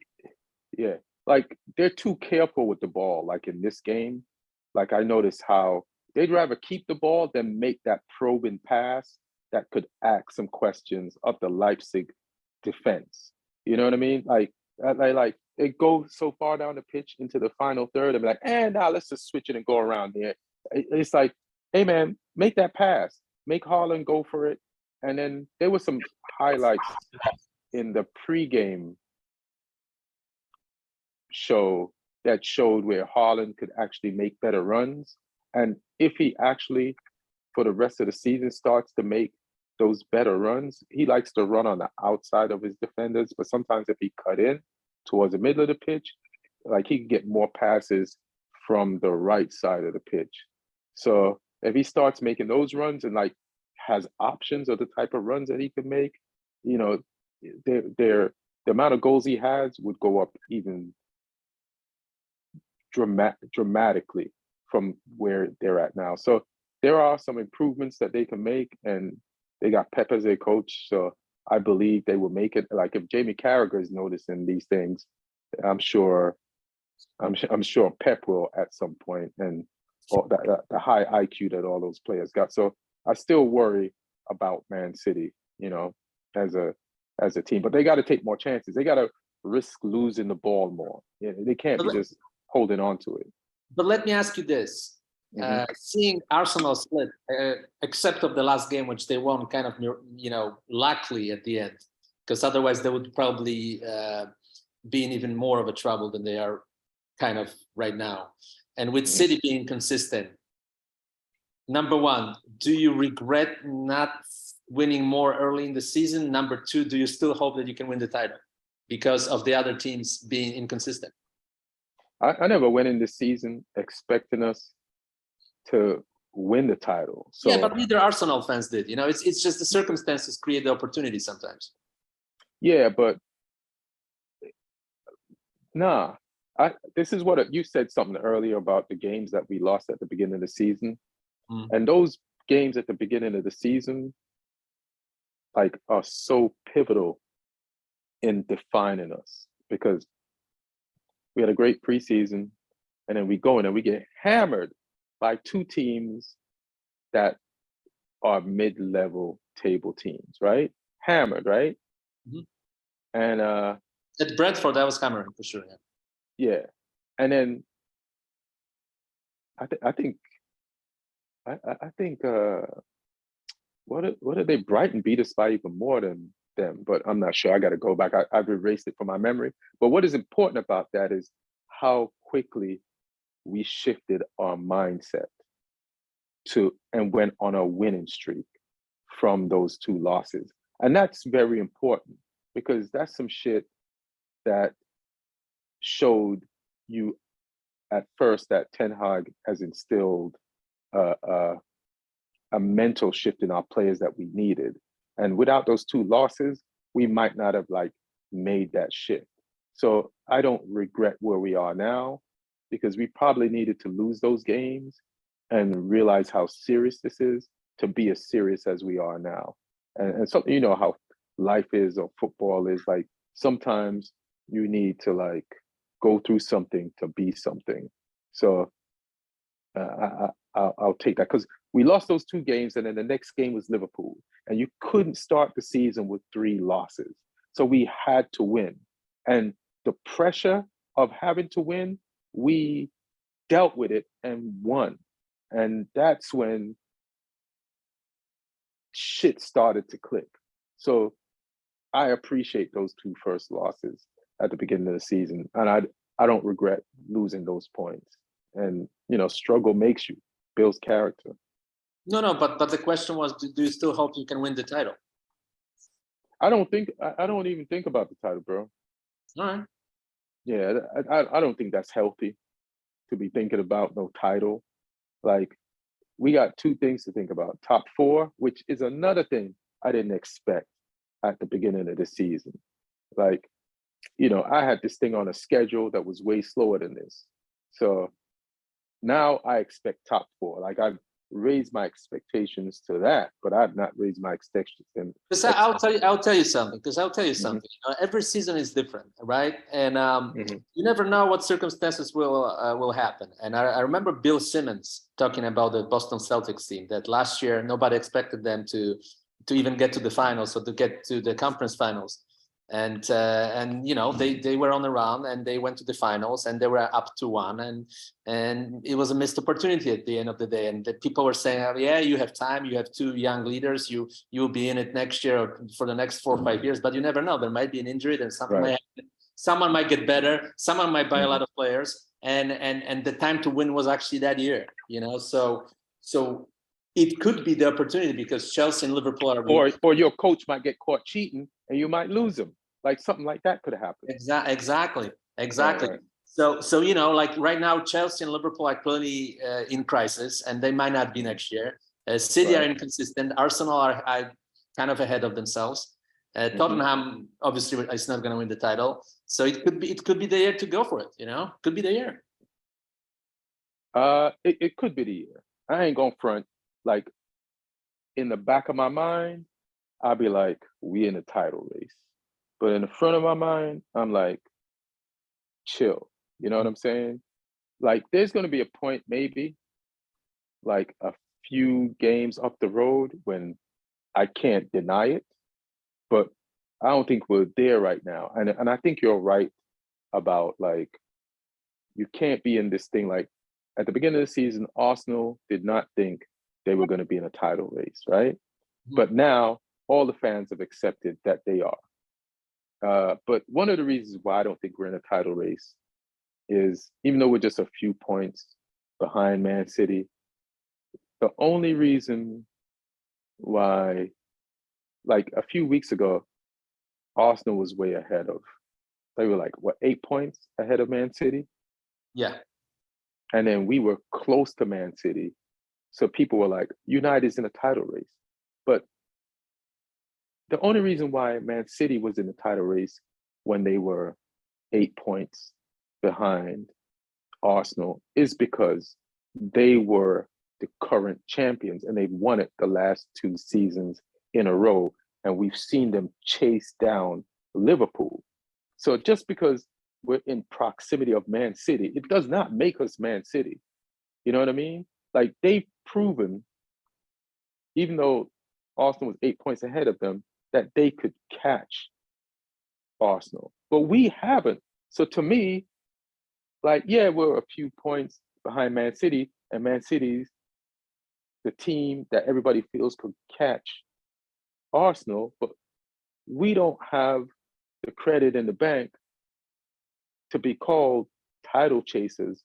yeah, like they're too careful with the ball. Like in this game, like I noticed how they'd rather keep the ball than make that probing pass that could ask some questions of the Leipzig defense. You know what I mean? Like it goes so far down the pitch into the final third and be like, now let's just switch it and go around here. It's like, hey man, make that pass, make Haaland go for it. And then there was some highlights in the pregame show that showed where Haaland could actually make better runs. And if he actually, for the rest of the season, starts to make those better runs, he likes to run on the outside of his defenders. But sometimes if he cut in towards the middle of the pitch, like he can get more passes from the right side of the pitch. So if he starts making those runs and like has options of the type of runs that he can make, you know, the amount of goals he has would go up even dramatically from where they're at now. So there are some improvements that they can make, and they got Pep as their coach. So I believe they will make it. Like if Jamie Carragher is noticing these things, I'm sure Pep will at some point, and the high IQ that all those players got. So I still worry about Man City, as a team, but they got to take more chances. They got to risk losing the ball more. They can't be just holding on to it. But let me ask you this. Seeing Arsenal split, except of the last game, which they won kind of, luckily at the end, because otherwise they would probably be in even more of a trouble than they are kind of right now. And with City being consistent, number one, do you regret not winning more early in the season? Number two, do you still hope that you can win the title because of the other teams being inconsistent? I never went in this season expecting us to win the title. So, yeah, but neither Arsenal fans did. It's just the circumstances create the opportunity sometimes. Yeah, but nah. This is what you said something earlier about the games that we lost at the beginning of the season, and those games at the beginning of the season, like, are so pivotal in defining us, because we had a great preseason, and then we go in and we get hammered by two teams that are mid-level table teams, right? Hammered, right? And at Brentford, that was hammering for sure. Yeah, and then I think what did they Brighton beat us by even more than them, but I'm not sure. I got to go back. I've erased it from my memory. But what is important about that is how quickly we shifted our mindset and went on a winning streak from those two losses. And that's very important, because that's some shit that showed you at first that Ten Hag has instilled a mental shift in our players that we needed. And without those two losses, we might not have made that shift. So I don't regret where we are now, because we probably needed to lose those games and realize how serious this is to be as serious as we are now. And so, how life is, or football is, like, sometimes you need to go through something to be something. So I'll take that, because we lost those two games, and then the next game was Liverpool, and you couldn't start the season with 3 losses. So we had to win. And the pressure of having to win, we dealt with it and won. And that's when shit started to click. So I appreciate those 2 first losses at the beginning of the season. And I don't regret losing those points. And, struggle makes you, builds character. No, but the question was, do you still hope you can win the title? I don't even think about the title, bro. All right. Yeah, I don't think that's healthy, to be thinking about no title. Like, we got 2 things to think about. Top 4, which is another thing I didn't expect at the beginning of the season. Like, I had this thing on a schedule that was way slower than this. So now I expect top 4. Like, raised my expectations to that, but I've not raised my expectations. Because I'll tell you something. Because I'll tell you something. Mm-hmm. Every season is different, right? And Mm-hmm. you never know what circumstances will happen. And I remember Bill Simmons talking about the Boston Celtics team that last year nobody expected them to even get to the finals or to get to the conference finals. And you know, they were on the run and they went to the finals and they were up 2-1 and it was a missed opportunity at the end of the day. And the people were saying, oh, yeah, you have time, you have two young leaders, you'll be in it next year or for the next 4 or 5 years, but you never know. There might be an injury, then something might happen. Someone might get better, someone might buy a lot of players, and the time to win was actually that year, you know. So it could be the opportunity because Chelsea and Liverpool are or your coach might get caught cheating and you might lose him. Like something like that could happen. Exactly. Right. So you know, like right now, Chelsea and Liverpool are clearly in crisis, and they might not be next year. City are inconsistent. Arsenal are kind of ahead of themselves. Tottenham obviously is not going to win the title, so it could be the year to go for it. You know, could be the year. It could be the year. I ain't gonna front. Like in the back of my mind, I'll be like, we in the title race. But in the front of my mind, I'm like, chill. You know what I'm saying? Like, there's going to be a point, maybe, like a few games up the road when I can't deny it. But I don't think we're there right now. And I think you're right about, like, you can't be in this thing. Like, at the beginning of the season, Arsenal did not think they were going to be in a title race, right? But now all the fans have accepted that they are. But one of the reasons why I don't think we're in a title race is, even though we're just a few points behind Man City, the only reason why, like a few weeks ago, Arsenal was way ahead of, they were like, what, 8 points ahead of Man City? Yeah. And then we were close to Man City. So people were like, United's in a title race. But the only reason why Man City was in the title race when they were 8 points behind Arsenal is because they were the current champions and they've won it the last 2 seasons in a row. And we've seen them chase down Liverpool. So just because we're in proximity of Man City, it does not make us Man City. You know what I mean? Like, they've proven, even though Arsenal was 8 points ahead of them, that they could catch Arsenal. But we haven't. So to me, like, yeah, we're a few points behind Man City, and Man City's the team that everybody feels could catch Arsenal, but we don't have the credit in the bank to be called title chasers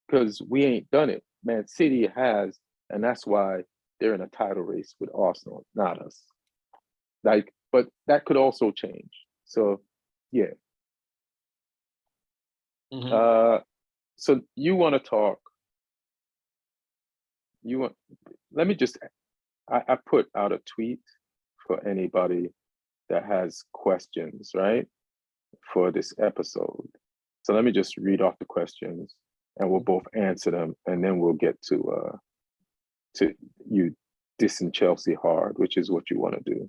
because we ain't done it. Man City has, and that's why they're in a title race with Arsenal, not us. Like, but that could also change. So, yeah. So you want to talk? Let me just. I put out a tweet for anybody that has questions, right, for this episode. So let me just read off the questions, and we'll both answer them, and then we'll get to you dissing Chelsea hard, which is what you want to do.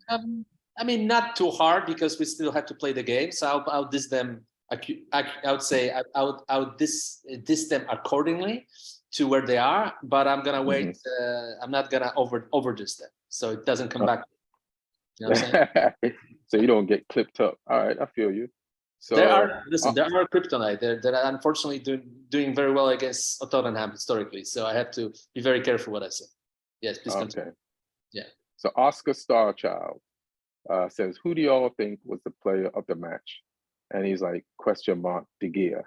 I mean, not too hard because we still have to play the game. So I'll diss them. I would say I would diss them accordingly to where they are, but I'm gonna wait. I'm not gonna over diss them, so it doesn't come back. You know what I'm saying? So you don't get clipped up. All right, I feel you. So there are kryptonite. They're unfortunately doing very well against Tottenham historically. So I have to be very careful what I say. Yes, please continue. Okay. Yeah. So Oscar Starchild says, who do y'all think was the player of the match? And he's like, ? De Gea.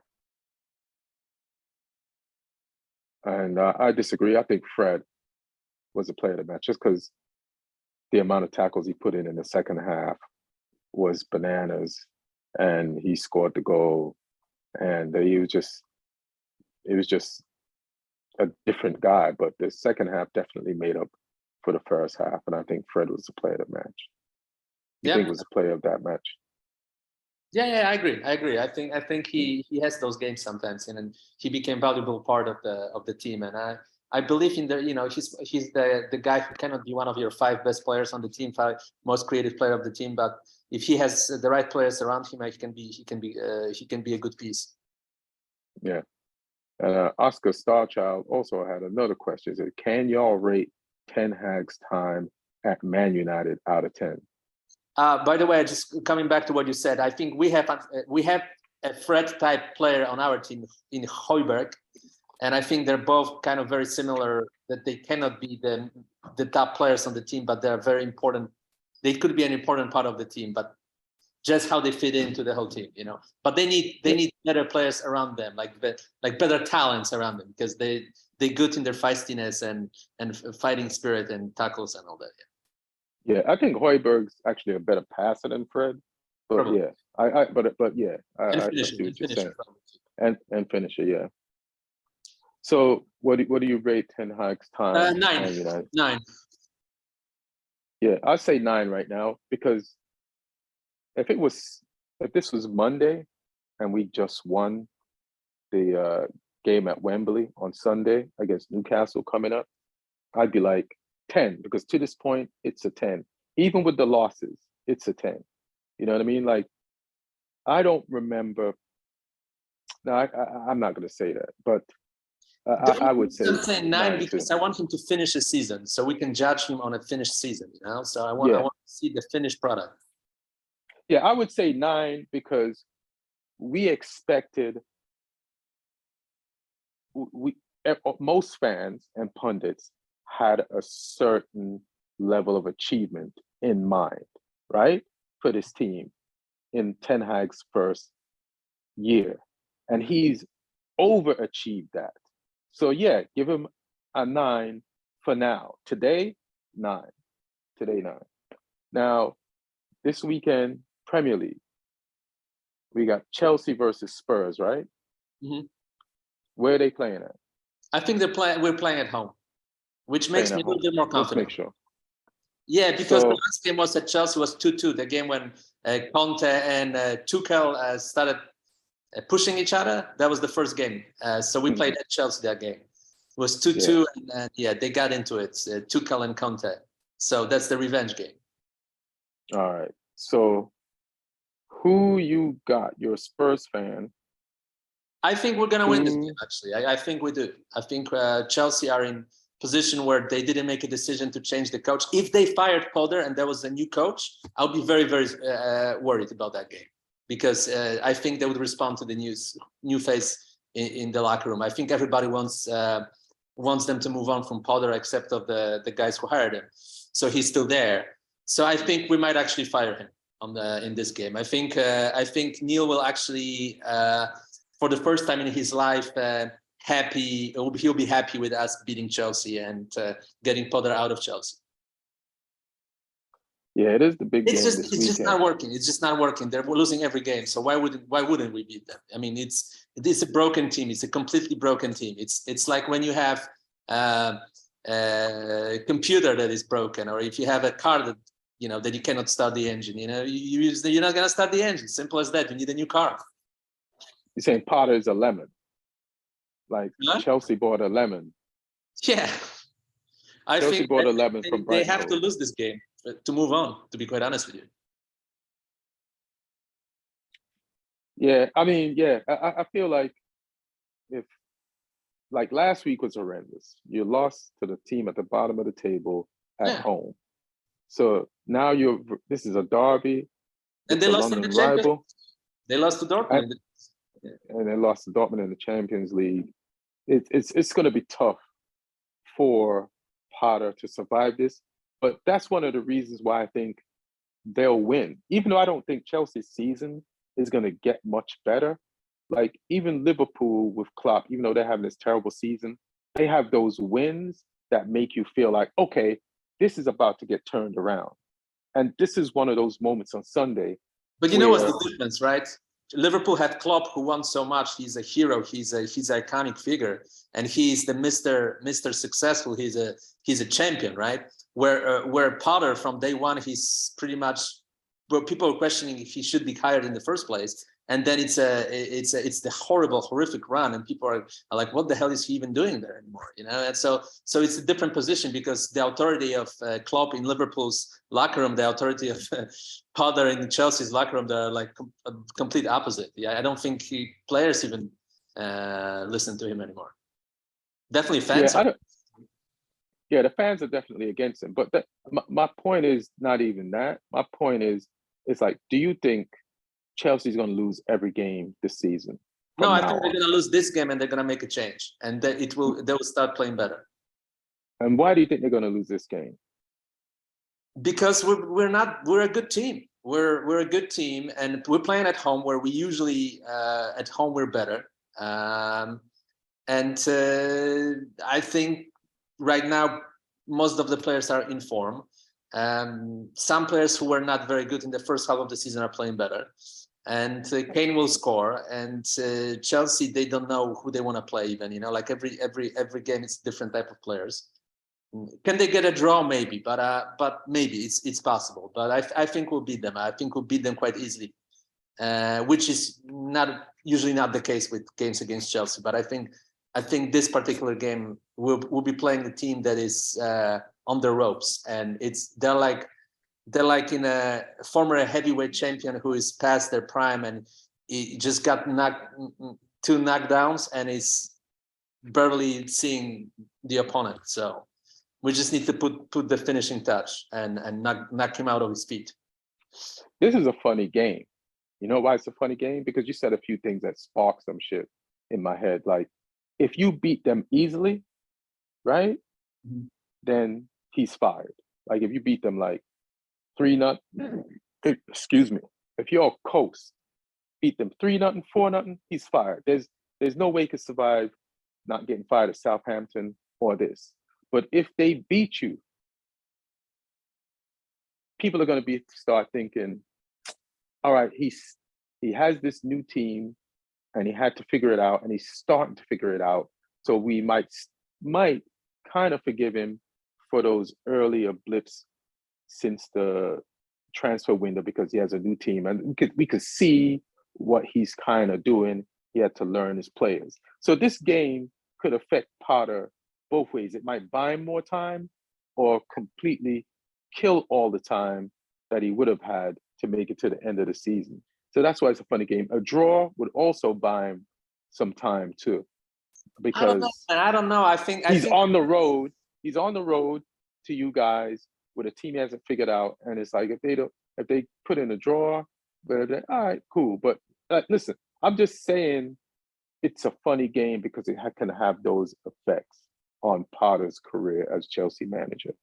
And I disagree. I think Fred was the player of the match just because the amount of tackles he put in the second half was bananas, and he scored the goal, and it was just a different guy. But the second half definitely made up for the first half, and I think Fred was the player of the match. You think was the player of that match? Yeah, I agree. I think he has those games sometimes, and he became valuable part of the team. And I believe in the, he's the guy who cannot be one of your 5 best players on the team, 5 most creative player of the team. But if he has the right players around him, he can be a good piece. Yeah. And Oscar Starchild also had another question. He said, can y'all rate Ten Hag's time at Man United out of 10? By the way, just coming back to what you said, I think we have a Fred type player on our team in Højbjerg, and I think they're both kind of very similar, that they cannot be the top players on the team, but they're very important. They could be an important part of the team, but just how they fit into the whole team, But they need better players around them, like better talents around them, because they're good in their feistiness and fighting spirit and tackles and all that. Yeah, I think Højbjerg's actually a better passer than Fred, but Probably. yeah, I see what you're saying. And finisher, yeah. So what do you rate Ten Hag's time? 9. 9. Yeah, I'd say 9 right now, because if this was Monday and we just won the game at Wembley on Sunday against Newcastle coming up, I'd be like 10, because to this point, it's a 10. Even with the losses, it's a 10. You know what I mean? Like, I don't remember. No, I'm not going to say that, but I would say I'm saying 9 because too. I want him to finish a season, so we can judge him on a finished season. So I want to see the finished product. Yeah, I would say 9 because we expected. Most fans and pundits had a certain level of achievement in mind, right, for this team in Ten Hag's first year, and he's overachieved that. So yeah, give him a 9 for now. Today, 9. Now, this weekend, Premier League, we got Chelsea versus Spurs, right? Mm-hmm. Where are they playing at? I think we're playing at home, which makes me a little bit more confident. Let's make sure. Yeah, because the last game was at Chelsea, was 2-2. The game when Conte and Tuchel started pushing each other. That was the first game. So we played at Chelsea that game. It was 2-2, and they got into it, Tuchel and Conte. So that's the revenge game. All right. So who you got? You're a Spurs fan. I think we're going to win this game, actually. I think we do. I think Chelsea are in position where they didn't make a decision to change the coach. If they fired Potter and there was a new coach, I'll be very, very worried about that game, because I think they would respond to the new face in the locker room. I think everybody wants them to move on from Potter, except of the guys who hired him. So he's still there. So I think we might actually fire him in this game. I think Neil will actually, for the first time in his life, he'll be happy with us beating Chelsea and getting Potter out of Chelsea. Yeah, it is the big game this weekend. It's just not working. It's just not working. They're losing every game. So why wouldn't we beat them? I mean, it's a broken team. It's a completely broken team. It's like when you have a computer that is broken, or if you have a car that that you cannot start the engine. You're not gonna start the engine. Simple as that. You need a new car. You're saying Potter is a lemon, like Chelsea bought a lemon. Yeah, I Chelsea think bought a lemon from Brighton. They have to lose this game to move on. To be quite honest with you. Yeah, I mean, yeah, I feel like if last week was horrendous. You lost to the team at the bottom of the table at home. So now this is a derby. And they lost to the rival. They lost to Dortmund. And they lost to Dortmund in the Champions League. It's going to be tough for Potter to survive this. But that's one of the reasons why I think they'll win. Even though I don't think Chelsea's season is going to get much better. Like even Liverpool with Klopp, even though they're having this terrible season, they have those wins that make you feel like, okay, this is about to get turned around. And this is one of those moments on Sunday. But you know what's the difference, right? Liverpool had Klopp, who won so much. He's a hero. He's an iconic figure, and he's the Mr. Successful. He's a champion, right? Where Potter from day one, he's pretty much. Well, people are questioning if he should be hired in the first place. and then it's the horrific run, and people are like, what the hell is he even doing there anymore? And so it's a different position, because the authority of Klopp in Liverpool's locker room, the authority of Potter in Chelsea's locker room, they're like a complete opposite. Yeah, I don't think players even listen to him anymore. Definitely fans. Yeah, the fans are definitely against him. But my point is not even that. My point is, it's like, do you think Chelsea's going to lose every game this season? No, I think they're going to lose this game, and they're going to make a change, and they will start playing better. And why do you think they're going to lose this game? Because we're a good team. We're a good team, and we're playing at home, where we usually at home we're better. And I think right now most of the players are in form. Some players who were not very good in the first half of the season are playing better. And Kane will score. And Chelsea, they don't know who they want to play even. Like every game, it's a different type of players. Can they get a draw? Maybe, but maybe it's possible. But I think we'll beat them. I think we'll beat them quite easily, which is usually not the case with games against Chelsea. But I think this particular game we'll be playing a team that is on the ropes, and they're like in a former heavyweight champion who is past their prime, and he just got 2 knockdowns and is barely seeing the opponent. So we just need to put the finishing touch and knock him out of his feet. This is a funny game. You know why it's a funny game? Because you said a few things that sparked some shit in my head. Like, if you beat them easily, right, then he's fired. Like, if you beat them like 3-0, excuse me, if you're coast, beat them 3-0, 4-0, he's fired. There's no way he could survive not getting fired at Southampton or this. But if they beat you, people are going to start thinking, all right, he has this new team, and he had to figure it out, and he's starting to figure it out. So we might kind of forgive him for those earlier blips since the transfer window, because he has a new team, and we could see what he's kind of doing. He had to learn his players. So this game could affect Potter both ways. It might buy him more time, or completely kill all the time that he would have had to make it to the end of the season. So that's why it's a funny game. A draw would also buy him some time too, because I don't know. I think on the road. He's on the road to you guys with a team he hasn't figured out, and it's like, if they put in a draw, all right, cool. But listen, I'm just saying it's a funny game because it can have those effects on Potter's career as Chelsea manager.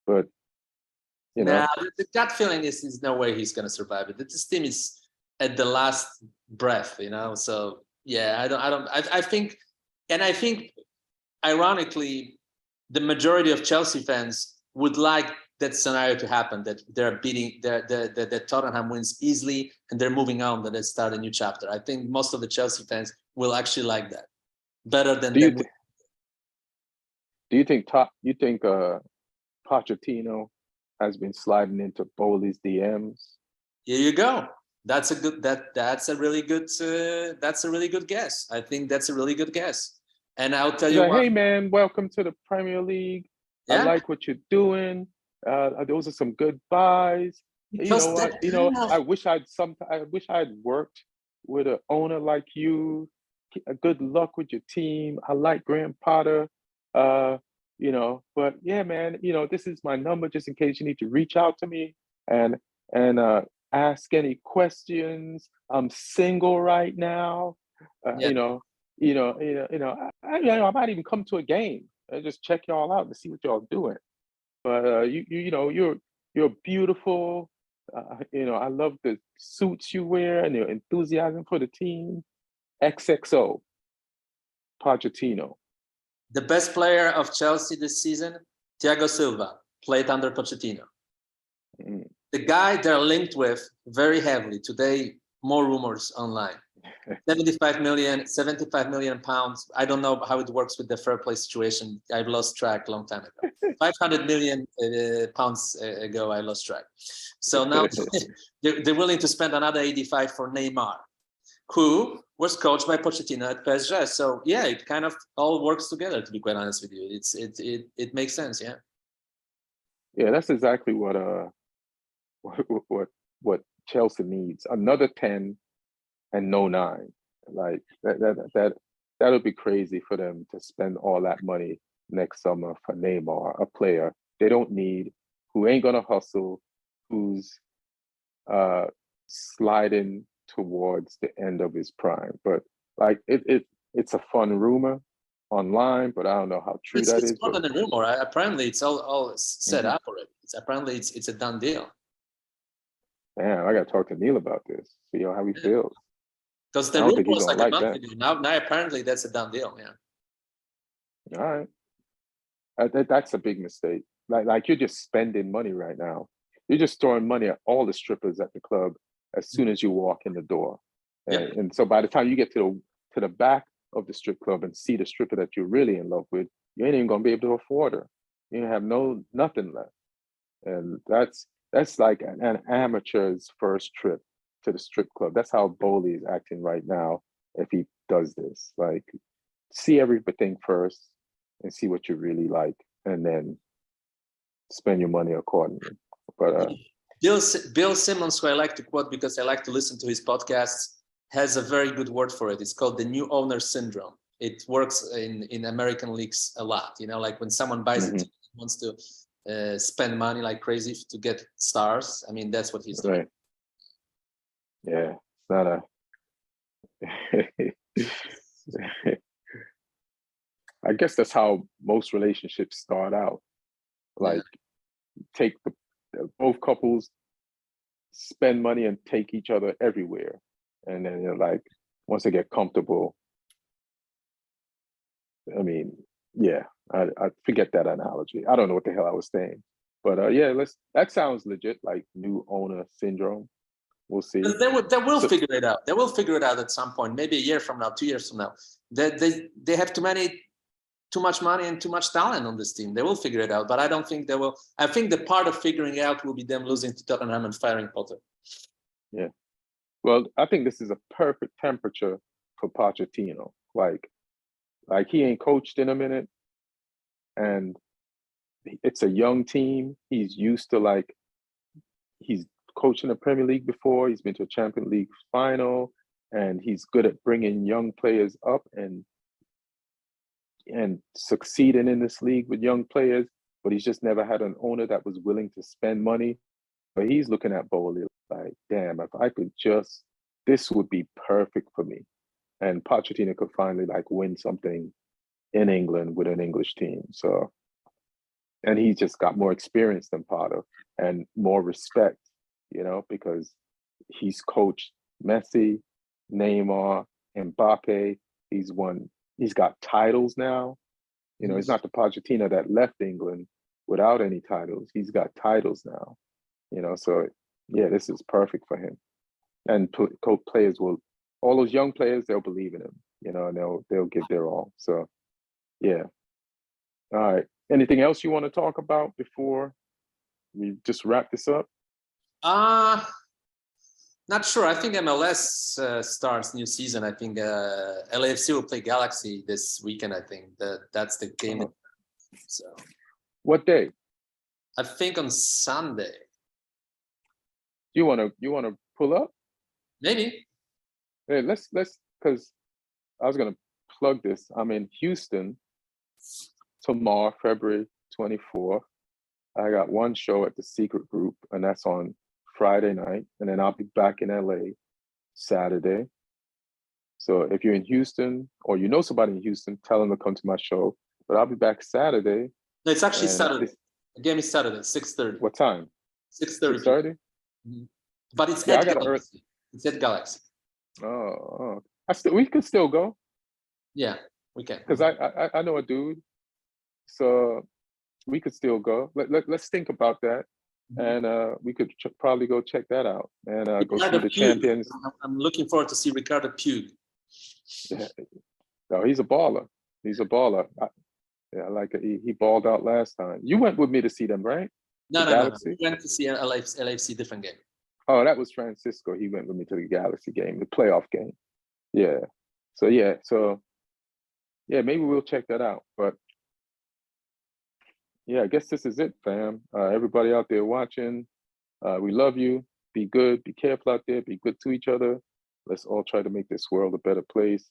But the gut feeling is no way he's going to survive it. This team is at the last breath, So yeah, I think, ironically, the majority of Chelsea fans would like that scenario to happen, that they're beating that Tottenham wins easily and they're moving on, that they start a new chapter. I think most of the Chelsea fans will actually like that better than them. Do you think Pochettino has been sliding into Bowley's DMs? Here you go. That's a really good guess. I think that's a really good guess. And I'll tell you what. Hey man, welcome to the Premier League. Yeah. I like what you're doing. Those are some good buys. I wish I'd worked with an owner like you. Good luck with your team. I like Graham Potter. But yeah, man, this is my number just in case you need to reach out to me and ask any questions. I'm single right now. I might even come to a game and just check y'all out to see what y'all doing. But you're beautiful. I love the suits you wear and your enthusiasm for the team. XXO, Pochettino. The best player of Chelsea this season, Thiago Silva, played under Pochettino. The guy they're linked with very heavily today. More rumors online. 75 million pounds. I don't know how it works with the fair play situation. I've lost track a long time ago. 500 million pounds ago, I lost track. So now they're willing to spend another 85 for Neymar. who was coached by Pochettino at PSG. So yeah, it kind of all works together. To be quite honest with you, it makes sense. Yeah. Yeah, that's exactly what what Chelsea needs. Another 10 and no 9. Like that would be crazy for them to spend all that money next summer for Neymar, a player they don't need, who ain't gonna hustle, who's sliding towards the end of his prime. But like it's a fun rumor online, but I don't know how true that It's is. more But than a rumor. Apparently, it's all set up already. It's a done deal. man, I gotta talk to Neil about this. See how he feels. Because I the don't rumor think he's was gonna like a like month that. ago. Now apparently that's a done deal. Yeah. All right. That's a big mistake. Like you're just spending money right now. You're just throwing money at all the strippers at the club as soon as you walk in the door. Yeah. And so by the time you get to the back of the strip club and see the stripper that you're really in love with, you ain't even gonna be able to afford her. You have nothing left. And that's like an amateur's first trip to the strip club. That's how Bowley is acting right now if he does this. Like, see everything first and see what you really like, and then spend your money accordingly. But Bill Simmons, who I like to quote because I like to listen to his podcasts, has a very good word for it. It's called the new owner syndrome. It works in American leagues a lot. Like when someone buys a team, wants to spend money like crazy to get stars. I mean, that's what he's doing. right. Yeah, it's not a. I guess that's how most relationships start out. Like, take both couples spend money and take each other everywhere, and then like once they get comfortable. I mean, yeah, I forget that analogy. I don't know what the hell I was saying, but yeah, that sounds legit. Like new owner syndrome. We'll see. They will figure it out. They will figure it out at some point, maybe a year from now, 2 years from now. They have too much money and too much talent on this team. They will figure it out, but I don't think they will. I think the part of figuring out will be them losing to Tottenham and firing Potter. Yeah. Well, I think this is a perfect temperature for Pochettino. Like he ain't coached in a minute, and it's a young team. He's used to he's coached in the Premier League before. He's been to a Champions League final, and he's good at bringing young players up and succeeding in this league with young players. But he's just never had an owner that was willing to spend money. But he's looking at Bowley like, damn, if I could this would be perfect for me. And Pochettino could finally win something in England with an English team. So, and he's just got more experience than Potter and more respect, because he's coached Messi, Neymar, Mbappe. He's got titles now. He's not the Pochettino that left England without any titles. He's got titles now, so yeah, this is perfect for him. And players all those young players, they'll believe in him, and they'll give their all. So yeah. All right. Anything else you want to talk about before we just wrap this up? Not sure. I think MLS starts new season. I think LAFC will play Galaxy this weekend. I think that's the game. So, what day? I think on Sunday. You wanna pull up? Maybe. Hey, let's because I was gonna plug this. I'm in Houston tomorrow, February 24th. I got one show at the Secret Group, and that's on Friday night, and then I'll be back in LA Saturday. So if you're in Houston or you know somebody in Houston, tell them to come to my show. But I'll be back Saturday. No, it's actually Saturday. The game is Saturday, 6:30. What time? 6:30. 6:30? Mm-hmm. But it's at Galaxy. It's at Galaxy. Oh. We could still go. Yeah, we can. Because I know a dude, so we could still go. Let's think about that, and we could probably go check that out and go see the champions. I'm looking forward to see Ricardo Puig. Yeah. No, he's a baller. He's a baller. I like it. He balled out last time. You went with me to see them, right? No. We went to see LAFC different game. Oh, that was Francisco. He went with me to the Galaxy game, the playoff game. Yeah. So maybe we'll check that out. But yeah, I guess this is it, fam. Everybody out there watching, we love you. Be good. Be careful out there. Be good to each other. Let's all try to make this world a better place.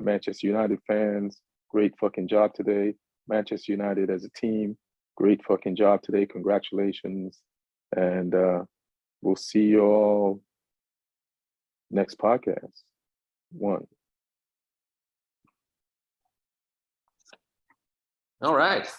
Manchester United fans, great fucking job today. Manchester United as a team, great fucking job today. Congratulations. And we'll see you all next podcast. One. All right.